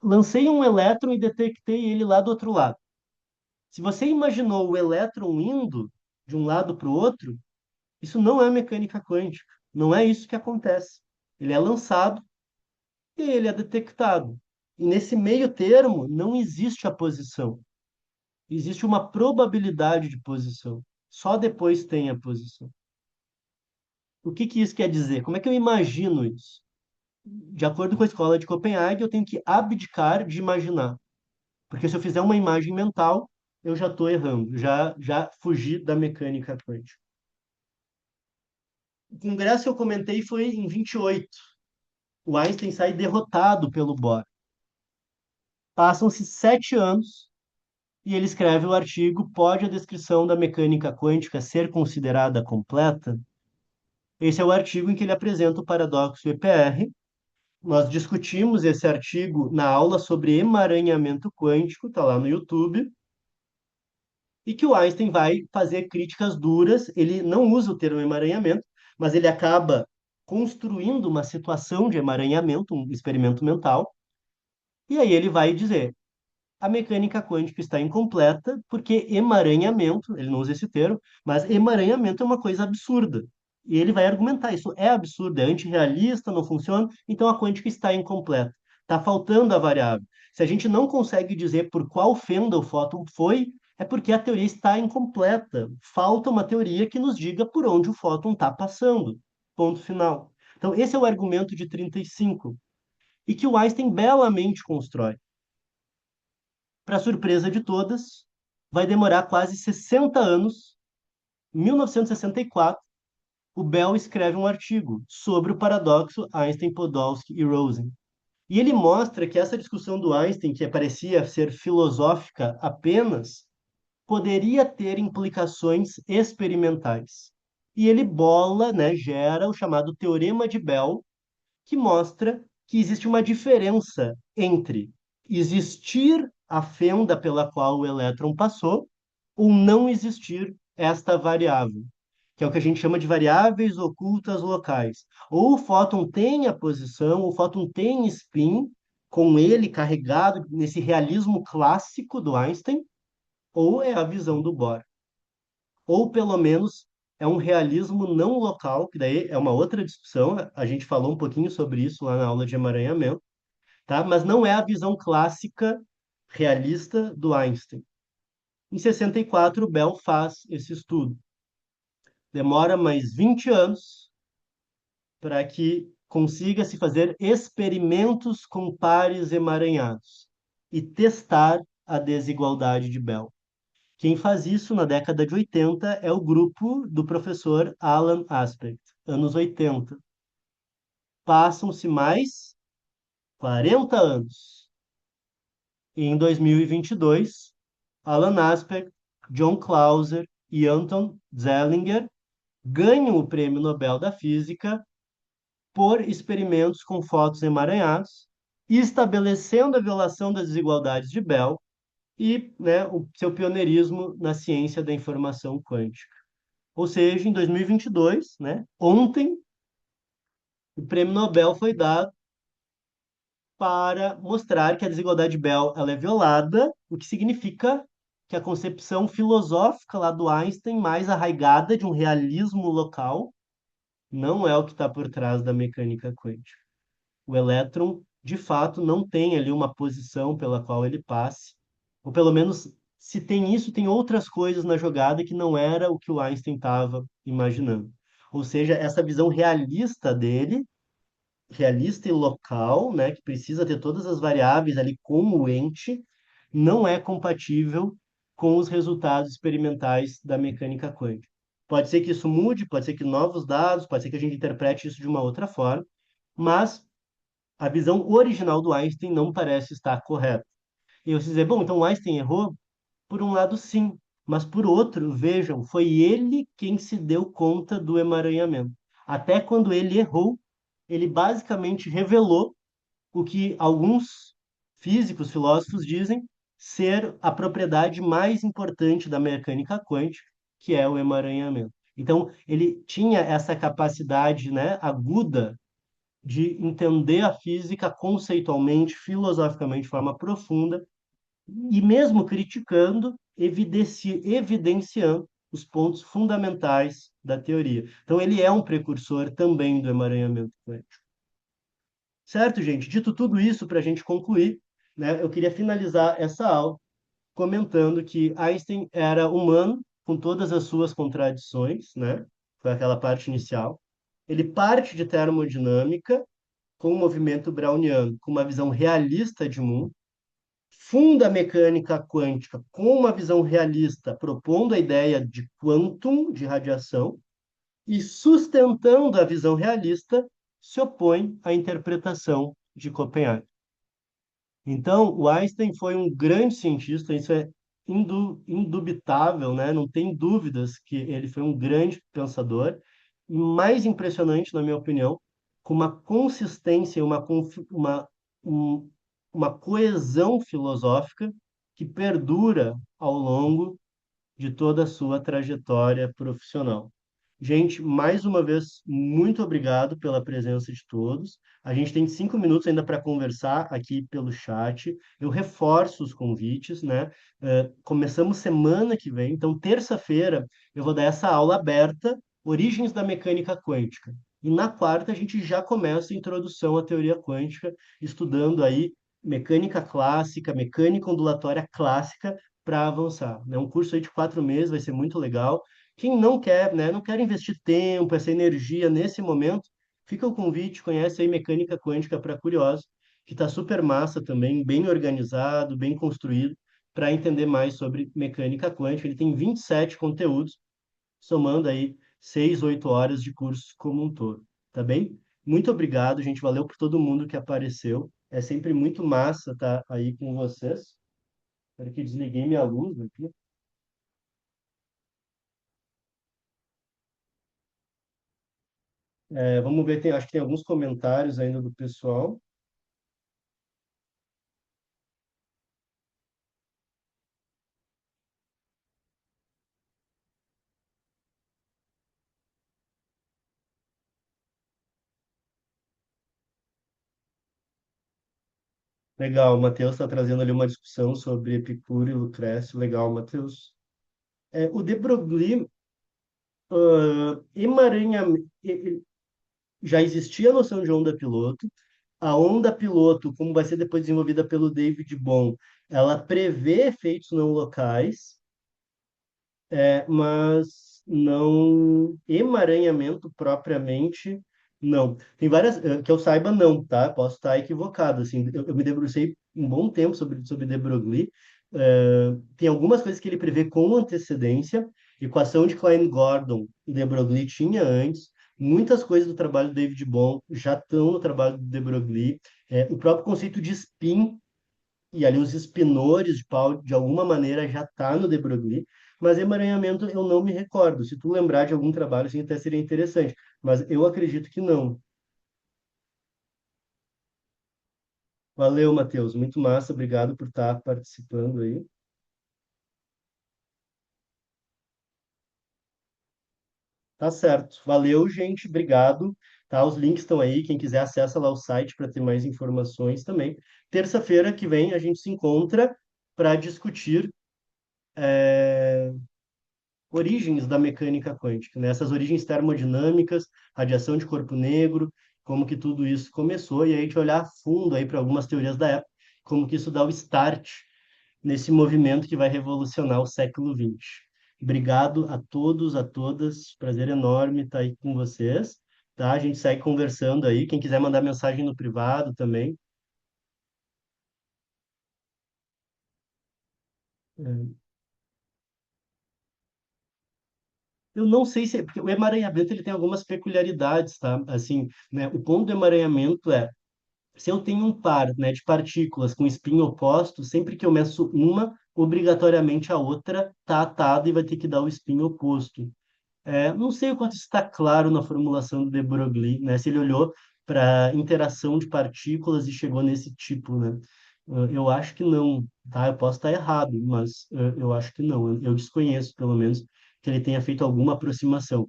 S1: lancei um elétron e detectei ele lá do outro lado. Se você imaginou o elétron indo de um lado para o outro, isso não é mecânica quântica. Não é isso que acontece. Ele é lançado e ele é detectado. E nesse meio termo não existe a posição. Existe uma probabilidade de posição. Só depois tem a posição. O que que isso quer dizer? Como é que eu imagino isso? De acordo com a escola de Copenhague, eu tenho que abdicar de imaginar. Porque se eu fizer uma imagem mental, eu já estou errando, já fugi da mecânica quântica. O congresso que eu comentei foi em 28. O Einstein sai derrotado pelo Bohr. Passam-se 7 anos e ele escreve o artigo Pode a descrição da mecânica quântica ser considerada completa? Esse é o artigo em que ele apresenta o paradoxo EPR. Nós discutimos esse artigo na aula sobre emaranhamento quântico, está lá no YouTube, e que o Einstein vai fazer críticas duras. Ele não usa o termo emaranhamento, mas ele acaba construindo uma situação de emaranhamento, um experimento mental, e aí ele vai dizer: a mecânica quântica está incompleta porque emaranhamento, ele não usa esse termo, mas emaranhamento é uma coisa absurda. E ele vai argumentar, isso é absurdo, é antirrealista, não funciona, então a quântica está incompleta. Está faltando a variável. Se a gente não consegue dizer por qual fenda o fóton foi, é porque a teoria está incompleta. Falta uma teoria que nos diga por onde o fóton está passando. Ponto final. Então, esse é o argumento de 35, e que o Einstein belamente constrói. Para surpresa de todas, vai demorar quase 60 anos. Em 1964, o Bell escreve um artigo sobre o paradoxo Einstein, Podolsky e Rosen. E ele mostra que essa discussão do Einstein, que parecia ser filosófica apenas, poderia ter implicações experimentais. E ele bola, né, gera o chamado Teorema de Bell, que mostra que existe uma diferença entre existir a fenda pela qual o elétron passou ou não existir esta variável, que é o que a gente chama de variáveis ocultas locais. Ou o fóton tem a posição, ou o fóton tem spin, com ele carregado nesse realismo clássico do Einstein, ou é a visão do Bohr. Ou pelo menos é um realismo não local, que daí é uma outra discussão, a gente falou um pouquinho sobre isso lá na aula de emaranhamento, tá? Mas não é a visão clássica realista do Einstein. Em 64, Bell faz esse estudo. Demora mais 20 anos para que consiga se fazer experimentos com pares emaranhados e testar a desigualdade de Bell. Quem faz isso na década de 80 é o grupo do professor Alan Aspect, anos 80. Passam-se mais 40 anos. E em 2022, Alan Aspect, John Clauser e Anton Zeilinger ganham o Prêmio Nobel da Física por experimentos com fótons emaranhados, estabelecendo a violação das desigualdades de Bell e, né, o seu pioneirismo na ciência da informação quântica. Ou seja, em 2022, né, ontem, o Prêmio Nobel foi dado para mostrar que a desigualdade de Bell ela é violada, o que significa que a concepção filosófica lá do Einstein, mais arraigada de um realismo local, não é o que está por trás da mecânica quântica. O elétron, de fato, não tem ali uma posição pela qual ele passe, ou pelo menos, se tem isso, tem outras coisas na jogada que não era o que o Einstein estava imaginando. Ou seja, essa visão realista dele, realista e local, né, que precisa ter todas as variáveis ali como o ente, não é compatível com os resultados experimentais da mecânica quântica. Pode ser que isso mude, pode ser que novos dados, pode ser que a gente interprete isso de uma outra forma, mas a visão original do Einstein não parece estar correta. E você dizer, bom, então o Einstein errou? Por um lado, sim, mas por outro, vejam, foi ele quem se deu conta do emaranhamento. Até quando ele errou, ele basicamente revelou o que alguns físicos, filósofos dizem ser a propriedade mais importante da mecânica quântica, que é o emaranhamento. Então, ele tinha essa capacidade, né, aguda de entender a física conceitualmente, filosoficamente, de forma profunda, e mesmo criticando, evidenciando os pontos fundamentais da teoria. Então, ele é um precursor também do emaranhamento quântico. Certo, gente? Dito tudo isso, para a gente concluir, né, eu queria finalizar essa aula comentando que Einstein era humano, com todas as suas contradições, né? Foi aquela parte inicial. Ele parte de termodinâmica com o movimento browniano, com uma visão realista de mundo, funda a mecânica quântica com uma visão realista, propondo a ideia de quantum, de radiação, e sustentando a visão realista, se opõe à interpretação de Copenhague. Então, o Einstein foi um grande cientista, isso é indubitável, né? Não tem dúvidas que ele foi um grande pensador, e mais impressionante, na minha opinião, com uma consistência, um- uma coesão filosófica que perdura ao longo de toda a sua trajetória profissional. Gente, mais uma vez, muito obrigado pela presença de todos. A gente tem 5 minutos ainda para conversar aqui pelo chat. Eu reforço os convites, né? Começamos semana que vem, então, terça-feira, eu vou dar essa aula aberta, Origens da Mecânica Quântica. E na quarta, a gente já começa a introdução à teoria quântica, estudando aí mecânica clássica, mecânica ondulatória clássica, para avançar. É um curso aí de 4 meses, vai ser muito legal. Quem não quer, né, não quer investir tempo, essa energia nesse momento, fica o convite, conhece aí Mecânica Quântica para Curiosos, que está super massa também, bem organizado, bem construído, para entender mais sobre mecânica quântica. Ele tem 27 conteúdos, somando aí 6, 8 horas de curso como um todo, tá bem? Muito obrigado, gente, valeu por todo mundo que apareceu. É sempre muito massa estar aí com vocês. Espero que desliguei minha luz aqui. Vamos ver, acho que tem alguns comentários ainda do pessoal. Legal, o Matheus está trazendo ali uma discussão sobre Epicuro e Lucrécio. Legal, Matheus. O de Broglie, emaranhamento, já existia a noção de onda piloto. A onda piloto, como vai ser depois desenvolvida pelo David Bohm, ela prevê efeitos não locais, mas não emaranhamento propriamente, não. Tem várias, que eu saiba, não, tá? Posso estar equivocado, assim, eu me debrucei um bom tempo sobre de Broglie. Tem algumas coisas que ele prevê com antecedência, equação de Klein-Gordon, de Broglie tinha antes, muitas coisas do trabalho do David Bohm já estão no trabalho do de Broglie. O próprio conceito de spin e ali os espinores de pau, de alguma maneira, já está no de Broglie, mas emaranhamento eu não me recordo. Se tu lembrar de algum trabalho, assim, até seria interessante, mas eu acredito que não. Valeu, Matheus, muito massa, obrigado por estar participando aí. Tá certo. Valeu, gente, obrigado. Tá, os links estão aí, quem quiser acessa lá o site para ter mais informações também. Terça-feira que vem a gente se encontra para discutir origens da mecânica quântica, né? Essas origens termodinâmicas, radiação de corpo negro, como que tudo isso começou, e aí a gente olhar a fundo aí para algumas teorias da época, como que isso dá o start nesse movimento que vai revolucionar o século XX. Obrigado a todos, a todas, prazer enorme estar aí com vocês, tá? A gente segue conversando aí, quem quiser mandar mensagem no privado também. é, Eu não sei se, porque o emaranhamento ele tem algumas peculiaridades, tá? Assim, né, o ponto do emaranhamento é se eu tenho um par, né, de partículas com spin oposto, sempre que eu meço uma, obrigatoriamente a outra está atada e vai ter que dar o spin oposto. Não sei o quanto está claro na formulação do de Broglie, né? Se ele olhou para interação de partículas e chegou nesse tipo, né? Eu acho que não, tá? Eu posso estar errado, mas eu acho que não. Eu desconheço, pelo menos, que ele tenha feito alguma aproximação.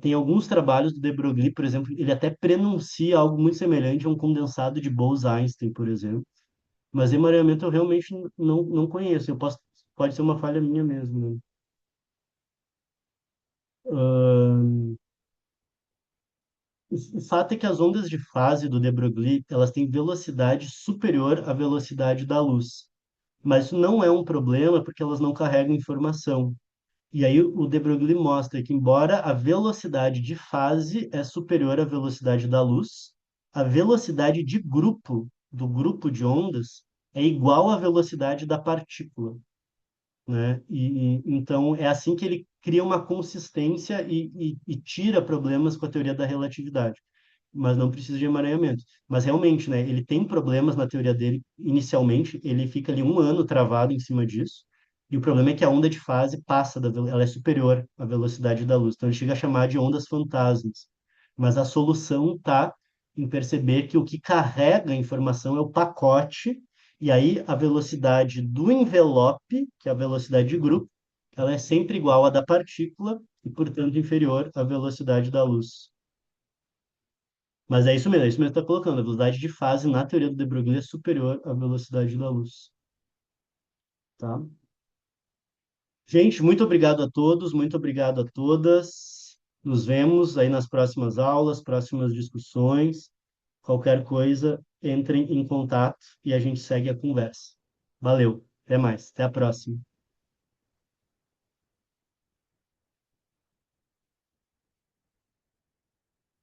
S1: Tem alguns trabalhos do de Broglie, por exemplo, ele até prenuncia algo muito semelhante a um condensado de Bose-Einstein, por exemplo. Mas emaranhamento eu realmente não conheço. Pode ser uma falha minha mesmo, né? O fato é que as ondas de fase do de Broglie, elas têm velocidade superior à velocidade da luz. Mas isso não é um problema porque elas não carregam informação. E aí o de Broglie mostra que embora a velocidade de fase é superior à velocidade da luz, a velocidade de grupo, do grupo de ondas, é igual à velocidade da partícula, né? Então é assim que ele cria uma consistência e tira problemas com a teoria da relatividade, mas não precisa de emaranhamento. Mas realmente, né, ele tem problemas na teoria dele inicialmente, ele fica ali um ano travado em cima disso, e o problema é que a onda de fase passa ela é superior à velocidade da luz, então ele chega a chamar de ondas fantasmas. Mas a solução está em perceber que o que carrega a informação é o pacote, e aí a velocidade do envelope, que é a velocidade de grupo, ela é sempre igual à da partícula e, portanto, inferior à velocidade da luz. Mas é isso mesmo que está colocando. A velocidade de fase na teoria do de Broglie é superior à velocidade da luz, tá? Gente, muito obrigado a todos, muito obrigado a todas. Nos vemos aí nas próximas aulas, próximas discussões. Qualquer coisa, entrem em contato e a gente segue a conversa. Valeu, até mais, até a próxima.